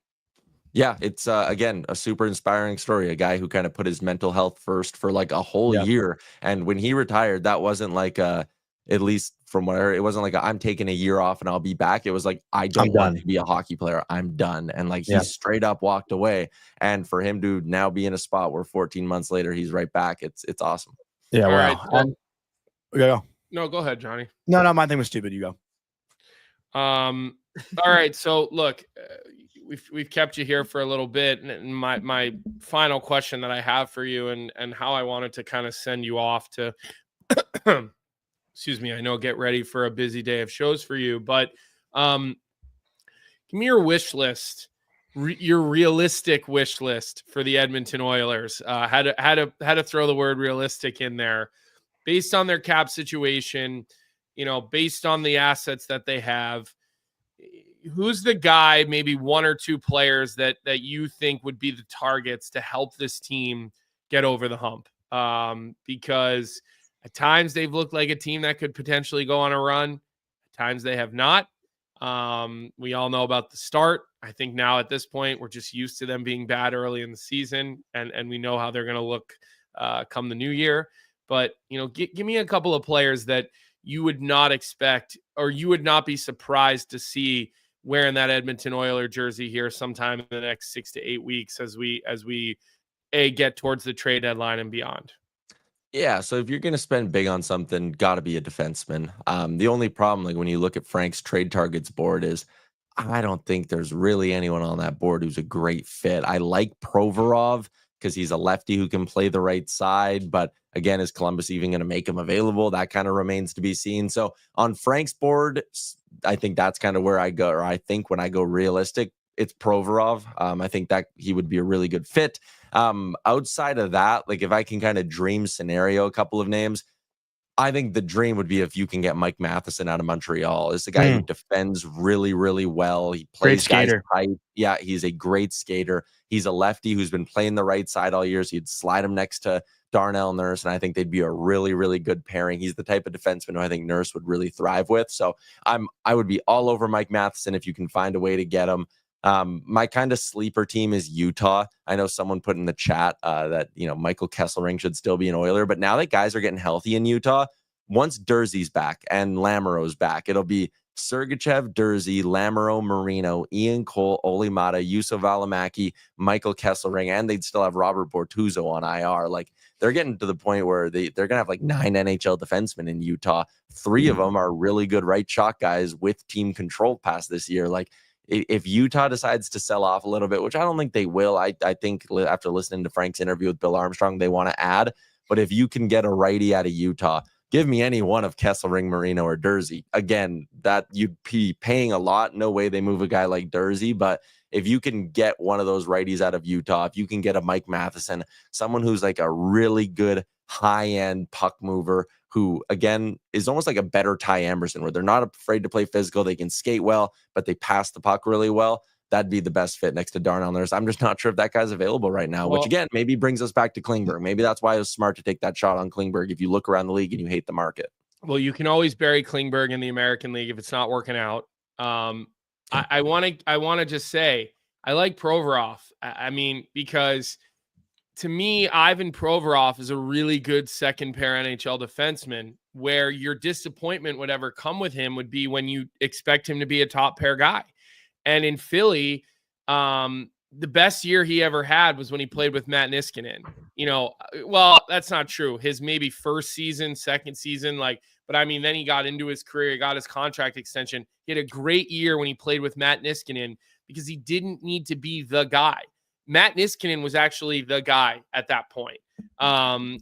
Yeah, it's again a super inspiring story. A guy who kind of put his mental health first for like a whole year, and when he retired, that wasn't like at least from what I heard, it wasn't like I'm taking a year off and I'll be back. It was like I don't want to be a hockey player. I'm done, and like he straight up walked away. And for him to now be in a spot where 14 months later he's right back, it's awesome. Yeah, wow. Right. Go. No, go ahead, Johnny. No, my thing was stupid. You go. All right. So look, we've kept you here for a little bit, and my final question that I have for you, and how I wanted to kind of send you off to, excuse me, I know get ready for a busy day of shows for you, but give me your wish list, your realistic wish list for the Edmonton Oilers. Had to throw the word realistic in there, based on their cap situation, based on the assets that they have. Who's the guy, maybe 1 or 2 players that you think would be the targets to help this team get over the hump? Because at times they've looked like a team that could potentially go on a run. At times they have not. We all know about the start. I think now at this point, we're just used to them being bad early in the season, and we know how they're going to look come the new year. But, give me a couple of players that you would not expect, or you would not be surprised to see wearing that Edmonton Oiler jersey here sometime in the next 6 to 8 weeks as we get towards the trade deadline and beyond. Yeah, so if you're going to spend big on something, got to be a defenseman. The only problem, like when you look at Frank's trade targets board, is I don't think there's really anyone on that board who's a great fit. I like Provorov because he's a lefty who can play the right side, but again, is Columbus even going to make him available? That kind of remains to be seen. So on Frank's board, I think that's kind of where I go, or I think when I go realistic, it's Provorov. I think that he would be a really good fit. Outside of that, like if I can kind of dream scenario, a couple of names, I think the dream would be if you can get Mike Matheson out of Montreal. It's a guy who defends really, really well. He plays guys tight. Yeah, he's a great skater. He's a lefty who's been playing the right side all year. So you'd slide him next to Darnell Nurse, and I think they'd be a really, really good pairing. He's the type of defenseman who I think Nurse would really thrive with. So I would be all over Mike Matheson if you can find a way to get him. My kind of sleeper team is Utah. I know someone put in the chat that, Michael Kesselring should still be an Oiler, but now that guys are getting healthy in Utah, once Durzi's back and Lamoureux's back, it'll be Sergachev, Durzi, Lamoureux, Marino, Ian Cole, Oli Mata, Yusuf Alamaki, Michael Kesselring, and they'd still have Robert Bortuzzo on IR. Like they're getting to the point where they're going to have like 9 NHL defensemen in Utah. 3 of them are really good right shot guys with team control past this year. Like, if Utah decides to sell off a little bit, which I don't think they will, I think after listening to Frank's interview with Bill Armstrong, they want to add. But if you can get a righty out of Utah, give me any one of Kesselring, Marino, or Durzi. Again, that you'd be paying a lot. No way they move a guy like Durzi. But if you can get one of those righties out of Utah, if you can get a Mike Matheson, someone who's like a really good high-end puck mover, who, again, is almost like a better Ty Anderson, where they're not afraid to play physical. They can skate well, but they pass the puck really well. That'd be the best fit next to Darnell Nurse. I'm just not sure if that guy's available right now, which, again, maybe brings us back to Klingberg. Maybe that's why it was smart to take that shot on Klingberg if you look around the league and you hate the market. Well, you can always bury Klingberg in the American League if it's not working out. I want to just say I like Provorov. I mean, because to me, Ivan Provorov is a really good second pair NHL defenseman, where your disappointment would ever come with him would be when you expect him to be a top pair guy. And in Philly, the best year he ever had was when he played with Matt Niskanen. Well, that's not true. His maybe first season, second season, but I mean, then he got into his career, he got his contract extension. He had a great year when he played with Matt Niskanen because he didn't need to be the guy. Matt Niskanen was actually the guy at that point. And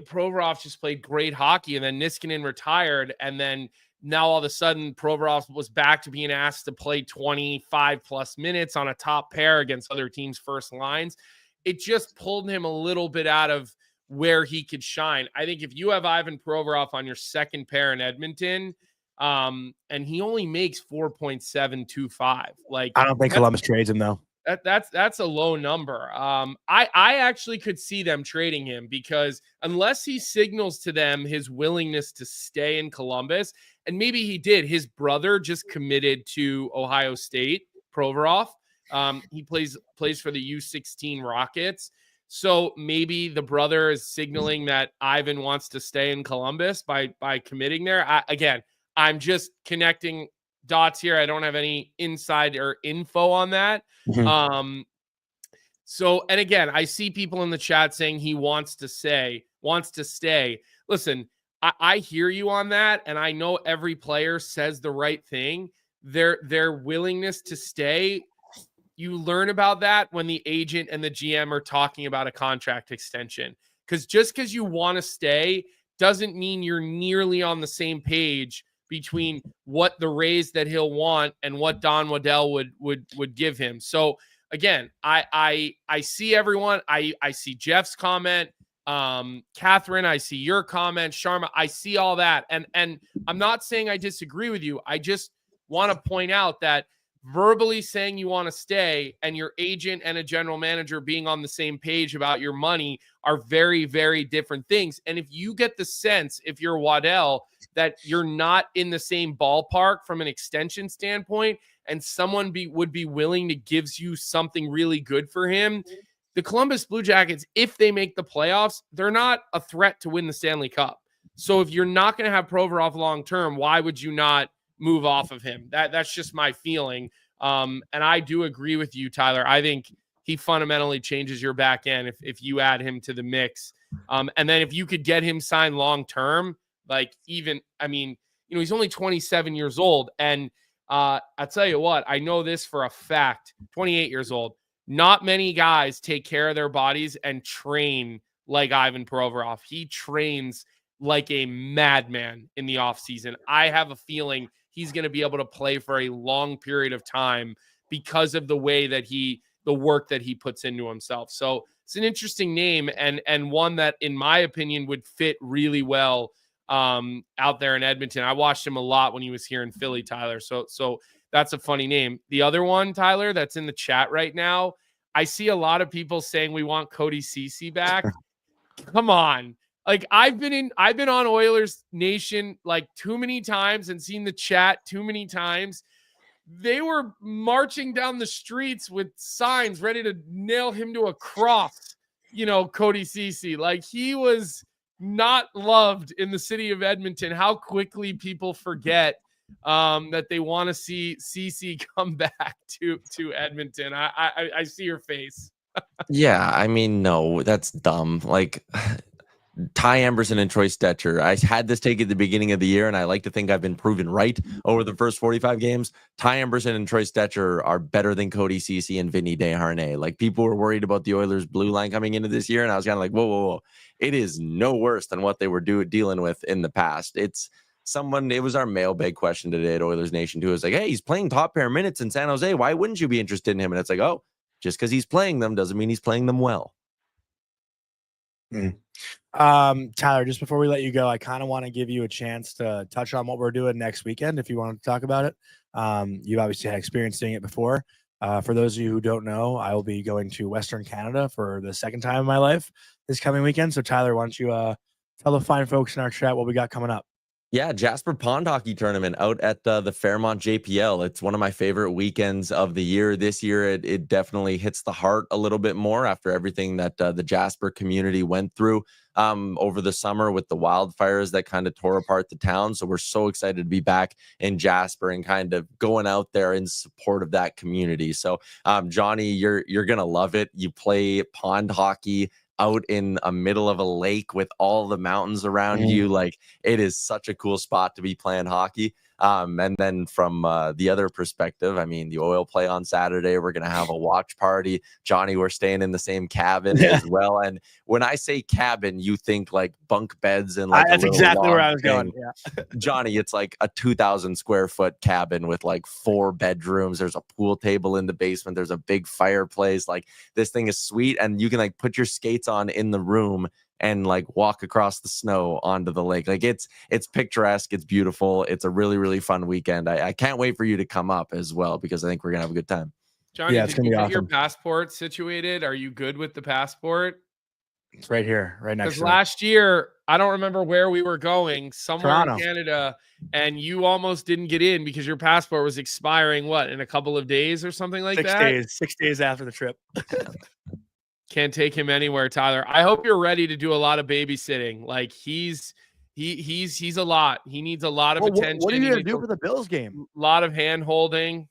Provorov just played great hockey, and then Niskanen retired, and then now all of a sudden Provorov was back to being asked to play 25 plus minutes on a top pair against other teams' first lines. It just pulled him a little bit out of where he could shine. I think if you have Ivan Provorov on your second pair in Edmonton, and he only makes 4.725. I don't think Columbus trades him though. That's a low number. I actually could see them trading him, because unless he signals to them his willingness to stay in Columbus, and maybe he did. His brother just committed to Ohio State, Provorov. He plays for the U16 Rockets. So maybe the brother is signaling that Ivan wants to stay in Columbus by committing there. I'm just connecting dots here. I don't have any inside or info on that. Mm-hmm. And again, I see people in the chat saying he wants to stay. Listen, I hear you on that, and I know every player says the right thing. Their willingness to stay, you learn about that when the agent and the GM are talking about a contract extension. Because just because you want to stay doesn't mean you're nearly on the same page between what the raise that he'll want and what Don Waddell would give him. So again, I see everyone. I see Jeff's comment, Catherine, I see your comment, Sharma, I see all that. And I'm not saying I disagree with you. I just want to point out that verbally saying you want to stay and your agent and a general manager being on the same page about your money are very, very different things. And if you get the sense, if you're Waddell, that you're not in the same ballpark from an extension standpoint, and someone would be willing to give you something really good for him. The Columbus Blue Jackets, if they make the playoffs, they're not a threat to win the Stanley Cup. So if you're not going to have Provorov long term, why would you not move off of him? That's just my feeling. And I do agree with you, Tyler. I think he fundamentally changes your back end if you add him to the mix. And then if you could get him signed long term, he's only 27 years old. And I'll tell you what, I know this for a fact, 28 years old. Not many guys take care of their bodies and train like Ivan Provorov. He trains like a madman in the offseason. I have a feeling he's going to be able to play for a long period of time because of the way that the work that he puts into himself. So it's an interesting name and one that, in my opinion, would fit really well out there in Edmonton. I watched him a lot when he was here in Philly, Tyler. So that's a funny name. The other one, Tyler, that's in the chat right now, I see a lot of people saying we want Cody Ceci back. Come on. Like I've been on Oilers Nation like too many times and seen the chat too many times. They were marching down the streets with signs ready to nail him to a cross, Cody Ceci. Like he was not loved in the city of Edmonton. How quickly people forget that they want to see Ceci come back to Edmonton. I see your face. Yeah, I mean, no, that's dumb. Like Ty Emberson and Troy Stetcher. I had this take at the beginning of the year, and I like to think I've been proven right over the first 45 games. Ty Emberson and Troy Stetcher are better than Cody Ceci and Vinny Desharnais. Like people were worried about the Oilers' blue line coming into this year, and I was kind of like, whoa. It is no worse than what they were dealing with in the past. It was our mailbag question today at Oilers Nation too. It was like, hey, he's playing top pair minutes in San Jose. Why wouldn't you be interested in him? And it's like, oh, just because he's playing them doesn't mean he's playing them well. Tyler, just before we let you go, I kind of want to give you a chance to touch on what we're doing next weekend if you want to talk about it. You obviously had experience doing it before. For those of you who don't know, I will be going to Western Canada for the second time in my life this coming weekend. So Tyler, why don't you tell the fine folks in our chat what we got coming up? Yeah, Jasper Pond Hockey Tournament out at the Fairmont JPL. It's one of my favorite weekends of the year. This year, it definitely hits the heart a little bit more after everything that the Jasper community went through over the summer with the wildfires that kind of tore apart the town. So we're so excited to be back in Jasper and kind of going out there in support of that community. So Johnny, you're going to love it. You play pond hockey out in a middle of a lake with all the mountains around you. Like it is such a cool spot to be playing hockey. And then from the other perspective, I mean, the Oil play on Saturday, we're going to have a watch party. Johnny, we're staying in the same cabin as well. And when I say cabin, you think like bunk beds and like that's exactly where I was going. Yeah. Johnny, it's like a 2,000 square foot cabin with like 4 bedrooms. There's a pool table in the basement. There's a big fireplace. Like this thing is sweet. And you can like put your skates on in the room and like walk across the snow onto the lake. Like it's picturesque. It's beautiful. It's a really, really fun weekend. I can't wait for you to come up as well, because I think we're going to have a good time. Johnny, did you get your passport situated? Are you good with the passport? It's right here, right next to me. Last year, I don't remember where we were going, somewhere Toronto. In Canada, and you almost didn't get in because your passport was expiring, in a couple of days or something like that? 6 days after the trip. Can't take him anywhere, Tyler. I hope you're ready to do a lot of babysitting. Like he's a lot. He needs a lot of attention. What are you going to do for the Bills game? A lot of hand holding.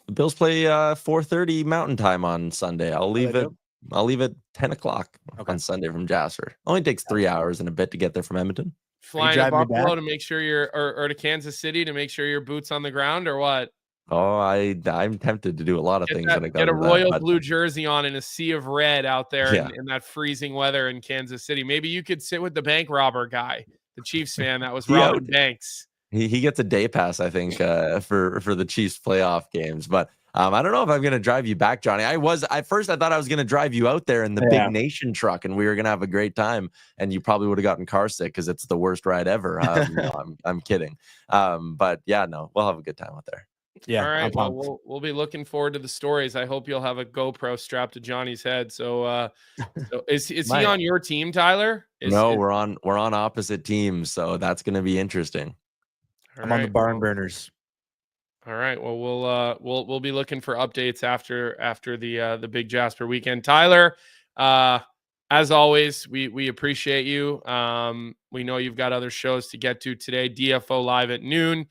The Bills play 4:30 Mountain Time on Sunday. I'll leave at 10 o'clock on Sunday from Jasper. Only takes 3 hours and a bit to get there from Edmonton. Flying to Buffalo to make sure or to Kansas City to make sure your boots on the ground, or what? Oh, I'm tempted to do a lot of things. Get a royal blue jersey on in a sea of red out there in that freezing weather in Kansas City. Maybe you could sit with the bank robber guy, the Chiefs fan that was robbing banks. He gets a day pass, I think, for the Chiefs playoff games. But I don't know if I'm going to drive you back, Johnny. At first I thought I was going to drive you out there in the Big Nation truck, and we were going to have a great time. And you probably would have gotten car sick because it's the worst ride ever. No, I'm kidding. But yeah, no, we'll have a good time out there. Yeah. All right. Well, we'll be looking forward to the stories. I hope you'll have a GoPro strapped to Johnny's head. So is he on your team, Tyler? No, we're on opposite teams, so that's going to be interesting. I'm on the barn burners. All right. Well, we'll be looking for updates after the big Jasper weekend. Tyler, as always, we appreciate you. We know you've got other shows to get to today. DFO live at noon.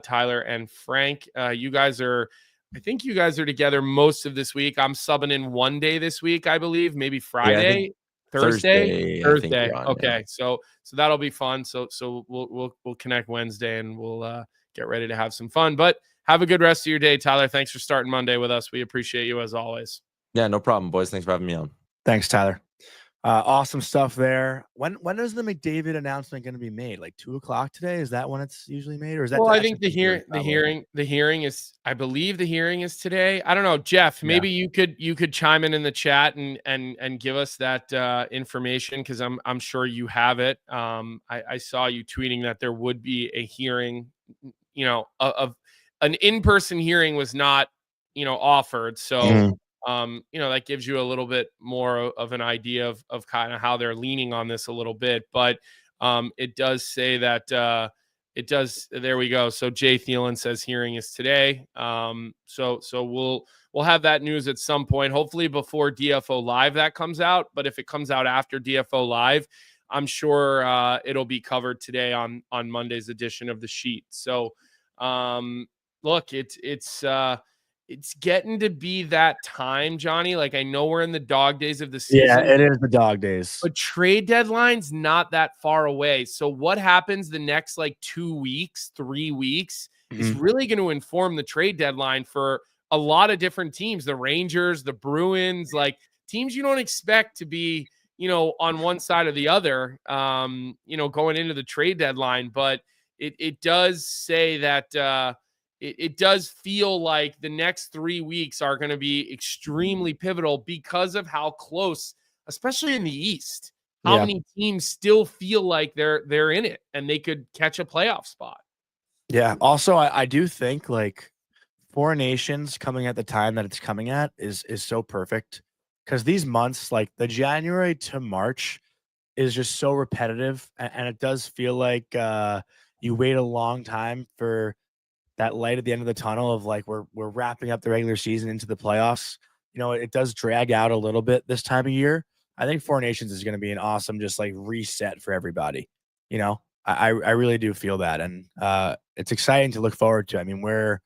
Tyler and Frank, I think you guys are together most of this week. I'm subbing in one day this week, I believe, maybe Friday. Yeah, Thursday. I think you're on, Okay. yeah. So that'll be fun. So we'll connect Wednesday and we'll get ready to have some fun. But have a good rest of your day, Tyler. Thanks for starting Monday with us. We appreciate you as always. Yeah, no problem, boys. Thanks for having me on. Thanks, Tyler. Awesome stuff there. When is the McDavid announcement going to be made? Like 2:00 today? Is that when it's usually made, or is that? Well, I think the hearing is. I believe the hearing is today. I don't know, Jeff. Maybe you could chime in the chat and give us that information, because I'm sure you have it. I saw you tweeting that there would be a hearing. Of an in-person hearing was not offered, so. That gives you a little bit more of an idea of kind of how they're leaning on this a little bit, but it does say that there we go. So Jay Thielen says hearing is today. So we'll have that news at some point, hopefully before DFO Live that comes out. But if it comes out after DFO Live, I'm sure it'll be covered today on Monday's edition of the sheet. So look, it's getting to be that time, Johnny. Like, I know we're in the dog days of the season. Yeah, it is the dog days. But trade deadline's not that far away. So what happens the next 2 weeks, 3 weeks is really going to inform the trade deadline for a lot of different teams. The Rangers, the Bruins, teams you don't expect to be, on one side or the other, going into the trade deadline. But it does say that it does feel like the next 3 weeks are going to be extremely pivotal because of how close, especially in the East, how many teams still feel like they're in it and they could catch a playoff spot. Yeah. Also, I do think Four Nations coming at the time that it's coming at is so perfect, because these months, the January to March, is just so repetitive, and it does feel like you wait a long time for that light at the end of the tunnel of we're wrapping up the regular season into the playoffs. It does drag out a little bit this time of year. I think Four Nations is going to be an awesome reset for everybody. I really do feel that, and it's exciting to look forward to. I mean, we're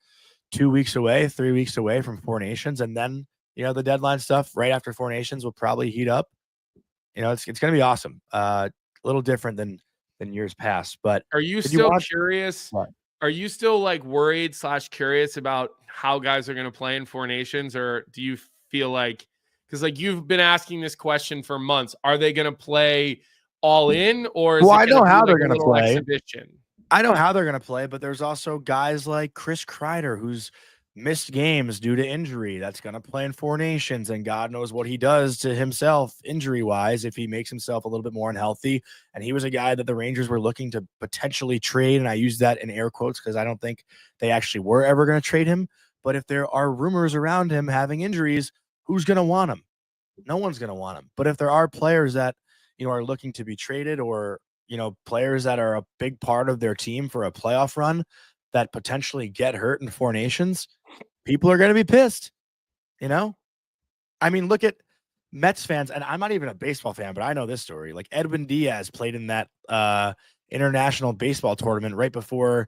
2 weeks away, 3 weeks away from Four Nations, and then the deadline stuff right after Four Nations will probably heat up. It's going to be awesome. A little different than years past. But are you still curious? What? Are you still worried / curious about how guys are going to play in Four Nations, or do you feel because you've been asking this question for months, are they going to play all in, or is I know how they're going to play. Exhibition? I know how they're going to play, but there's also guys like Chris Kreider, who's missed games due to injury, that's going to play in Four Nations, and God knows what he does to himself injury-wise if he makes himself a little bit more unhealthy. And he was a guy that the Rangers were looking to potentially trade, and I use that in air quotes because I don't think they actually were ever going to trade him. But if there are rumors around him having injuries, who's going to want him? No one's going to want him. But if there are players that are looking to be traded, or players that are a big part of their team for a playoff run that potentially get hurt in Four Nations, people are going to be pissed. I mean, look at Mets fans, and I'm not even a baseball fan, but I know this story. Edwin Diaz played in that international baseball tournament right before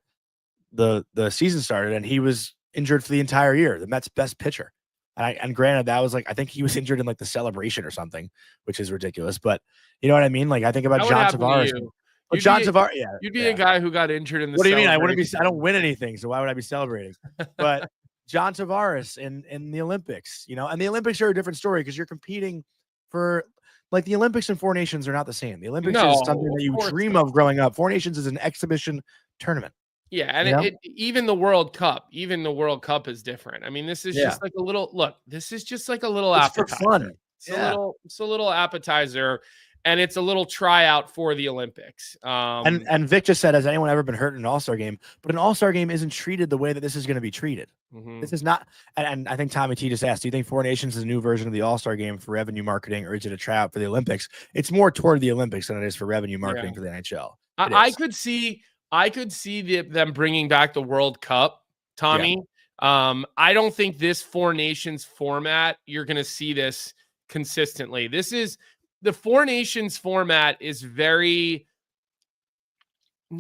the season started, and he was injured for the entire year. The Mets' best pitcher. And granted, that was I think he was injured in the celebration or something, which is ridiculous. But you know what I mean? I think about John Tavares. But John Tavares, you'd be a guy who got injured in the. What do you mean? I don't win anything, so why would I be celebrating? But John Tavares in the Olympics, and the Olympics are a different story because you're competing for the Olympics and Four Nations are not the same. The Olympics is something that you dream of growing up. Four Nations is an exhibition tournament. Yeah, and even the World Cup is different. I mean, this is just a little look. This is just a little appetizer. For fun. It's a little appetizer. And it's a little tryout for the Olympics. And Vic just said, has anyone ever been hurt in an All-Star game? But an All-Star game isn't treated the way that this is going to be treated. This is not. And I think Tommy T just asked, do you think Four Nations is a new version of the All-Star game for revenue marketing, or is it a tryout for the Olympics? It's more toward the Olympics than it is for revenue marketing for the NHL. I could see I could see them bringing back the World Cup, Tommy. I don't think this Four Nations format, you're going to see this consistently. The Four Nations format is very,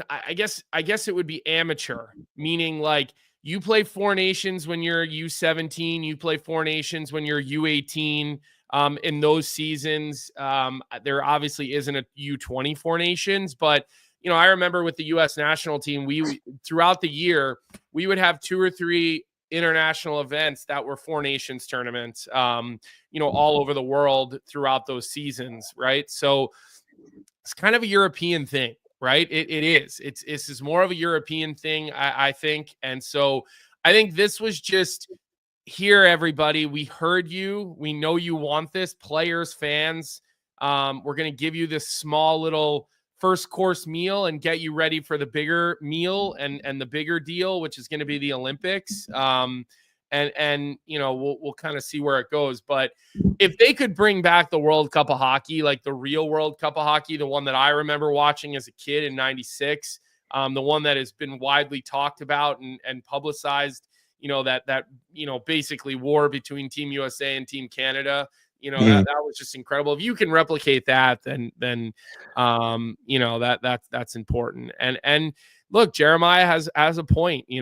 I guess it would be amateur, meaning like you play Four Nations when you're U17, you play Four Nations when you're U18. In those seasons, there obviously isn't a U20 Four Nations, but I remember with the U.S. national team, we throughout the year we would have 2 or 3 international events that were Four Nations tournaments, all over the world throughout those seasons, right? So it's kind of a European thing, right? It is. It's more of a European thing, I think, and so I think this was just here. Everybody, we heard you. We know you want this, players, fans. We're going to give you this small little first course meal and get you ready for the bigger meal and the bigger deal, which is going to be the Olympics. We'll kind of see where it goes. But if they could bring back the World Cup of Hockey, like the real World Cup of Hockey, the one that I remember watching as a kid in '96, the one that has been widely talked about and publicized, that basically war between Team USA and Team Canada. That was just incredible. If you can replicate that, then that's important. And look, Jeremiah has a point. You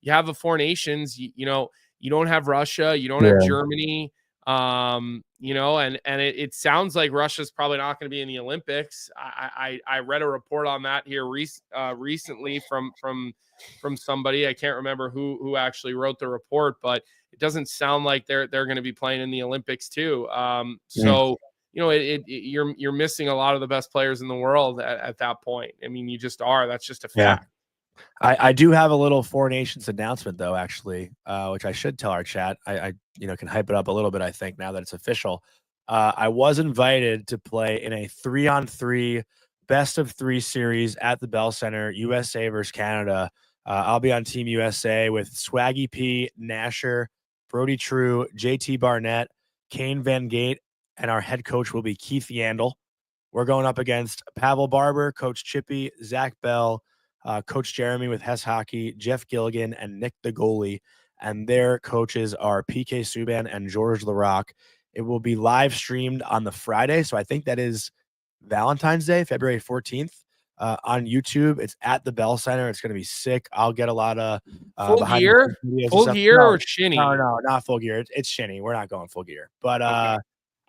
have a Four Nations. You don't have Russia. You don't have Germany. And it sounds like Russia's probably not going to be in the Olympics. I read a report on that here recently from somebody. I can't remember who actually wrote the report, but it doesn't sound like they're going to be playing in the Olympics too. So you're missing a lot of the best players in the world at that point. I mean, you just are. That's just a fact. I do have a little Four Nations announcement though, actually, which I should tell our chat. I can hype it up a little bit. I think now that it's official, I was invited to play in a 3-on-3 best of 3 series at the Bell Center, USA versus Canada. I'll be on Team USA with Swaggy P, Nasher, Brody True, JT Barnett, Kane Van Gate, and our head coach will be Keith Yandel. We're going up against Pavel Barber, Coach Chippy, Zach Bell, Coach Jeremy with Hess Hockey, Jeff Gilligan, and Nick the goalie. And their coaches are PK Subban and George Larocque. It will be live streamed on the Friday. So I think that is Valentine's Day, February 14th. On YouTube. It's at the Bell Center. It's going to be sick. I'll get a lot of full gear or shinny. No, not full gear. It's shinny. We're not going full gear, but okay.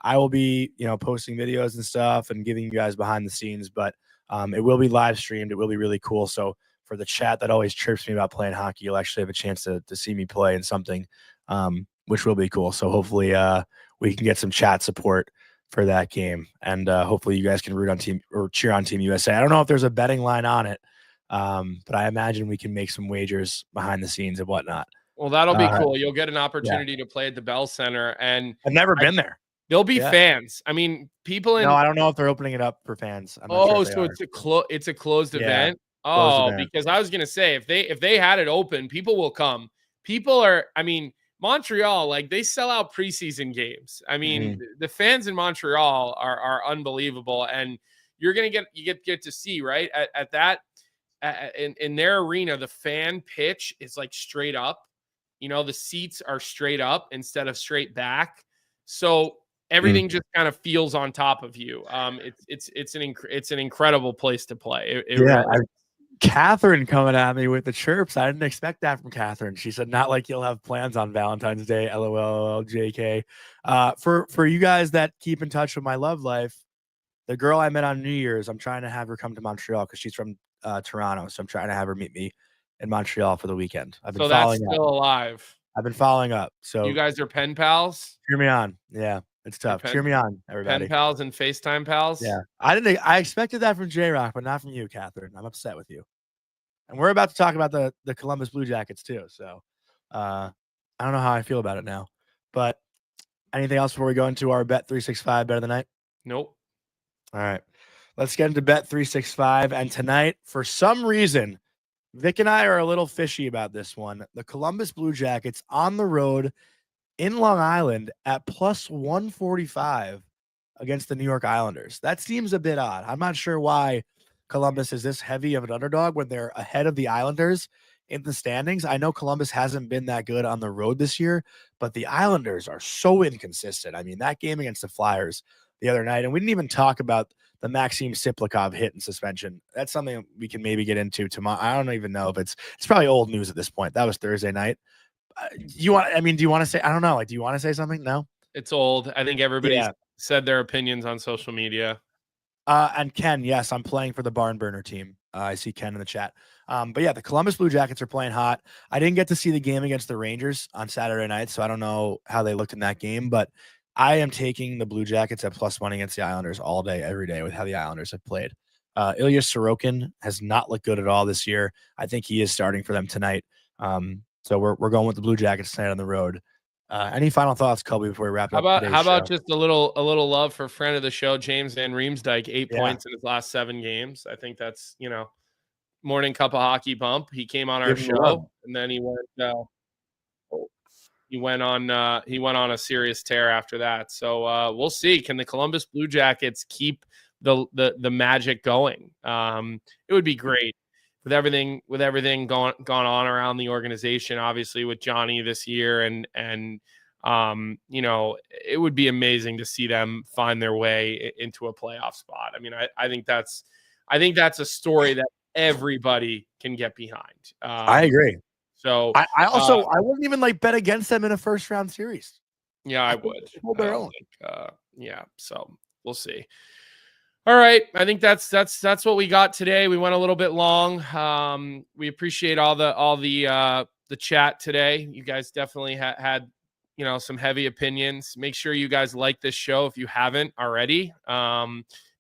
I will be, posting videos and stuff and giving you guys behind the scenes, but it will be live streamed. It will be really cool. So for the chat that always chirps me about playing hockey, you'll actually have a chance to see me play in something, which will be cool. So hopefully we can get some chat support for that game, and hopefully you guys can root on team or cheer on Team USA. I don't know if there's a betting line on it, but I imagine we can make some wagers behind the scenes and whatnot. Well, that'll be cool. You'll get an opportunity to play at the Bell Center, and I've never been there. There'll be fans. I mean, people in. No, I don't know if they're opening it up for fans. It's a closed event. Because I was gonna say if they had it open, people will come. People are. I mean, Montreal, like they sell out preseason games. I mean, the fans in Montreal are unbelievable, and you're gonna get to see right at that in their arena. The fan pitch is like straight up. The seats are straight up instead of straight back, so everything just kind of feels on top of you. It's an incredible place to play. Catherine coming at me with the chirps. I didn't expect that from Catherine. She said, not like you'll have plans on Valentine's Day. LOL, JK. For you guys that keep in touch with my love life, the girl I met on New Year's, I'm trying to have her come to Montreal because she's from Toronto. So I'm trying to have her meet me in Montreal for the weekend. I've been following up. Still alive. I've been following up. So you guys are pen pals? Cheer me on. Yeah. It's tough. Cheer me on, everybody. Pen pals and FaceTime pals. Yeah, I expected that from J-Rock, but not from you, Catherine. I'm upset with you. And we're about to talk about the Columbus Blue Jackets too. So I don't know how I feel about it now. But anything else before we go into our Bet 365 bet of the night? Nope. All right, let's get into Bet 365. And tonight, for some reason, Vic and I are a little fishy about this one. The Columbus Blue Jackets on the road in Long Island at plus 145 against the New York Islanders. That seems a bit odd. I'm not sure why Columbus is this heavy of an underdog when they're ahead of the Islanders in the standings. I know Columbus hasn't been that good on the road this year, but the Islanders are so inconsistent. I mean, that game against the Flyers the other night, and we didn't even talk about the Maxim Siplikov hit and suspension. That's something we can maybe get into tomorrow. I don't even know if it's probably old news at this point. That was Thursday night. Do you want to say, I don't know. Like, do you want to say something? No, it's old. I think everybody's said their opinions on social media. And Ken, yes, I'm playing for the Barn Burner team. I see Ken in the chat. But yeah, the Columbus Blue Jackets are playing hot. I didn't get to see the game against the Rangers on Saturday night, so I don't know how they looked in that game, but I am taking the Blue Jackets at +1 against the Islanders all day, every day with how the Islanders have played. Ilya Sorokin has not looked good at all this year. I think he is starting for them tonight. So we're going with the Blue Jackets tonight on the road. Any final thoughts, Colby, before we wrap up? How about just a little love for friend of the show, James Van Riemsdyk, 8 points in his last 7 games. I think that's, morning cup of hockey bump. He came on our show, and then he went on a serious tear after that. So we'll see. Can the Columbus Blue Jackets keep the magic going? It would be great with everything gone on around the organization, obviously with Jonny this year, and it would be amazing to see them find their way into a playoff spot. I mean, I think that's a story that everybody can get behind. I agree. So I also I wouldn't even bet against them in a first round series. Yeah, I would. Hold their own. So we'll see. All right, I think that's what we got today. We went a little bit long. We appreciate all the chat today. You guys definitely had some heavy opinions. Make sure you guys like this show if you haven't already.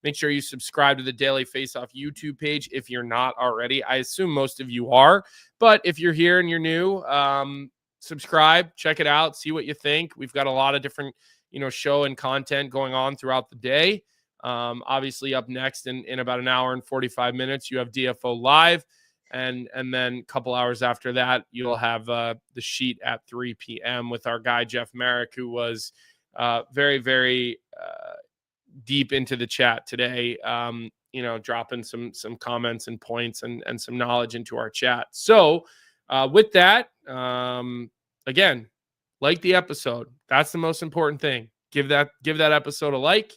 Make sure you subscribe to the Daily Faceoff YouTube page if you're not already. I assume most of you are, but if you're here and you're new, subscribe, check it out, see what you think. We've got a lot of different, show and content going on throughout the day. Obviously up next in about an hour and 45 minutes, you have DFO Live. And then a couple hours after that, you'll have the sheet at 3 p.m. with our guy, Jeff Merrick, who was very, very deep into the chat today, dropping some comments and points and some knowledge into our chat. So with that, again, like the episode. That's the most important thing. Give that episode a like.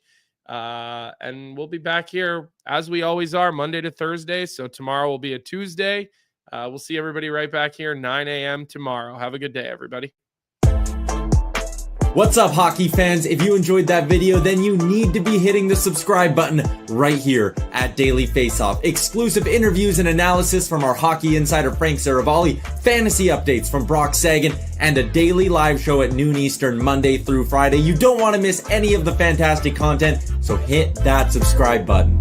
And we'll be back here as we always are, Monday to Thursday. So tomorrow will be a Tuesday. We'll see everybody right back here 9 a.m. tomorrow. Have a good day, everybody. What's up, hockey fans? If you enjoyed that video, then you need to be hitting the subscribe button right here at Daily Faceoff. Exclusive interviews and analysis from our hockey insider Frank Saravalli, fantasy updates from Brock Sagan, and a daily live show at noon Eastern, Monday through Friday. You don't want to miss any of the fantastic content, so hit that subscribe button.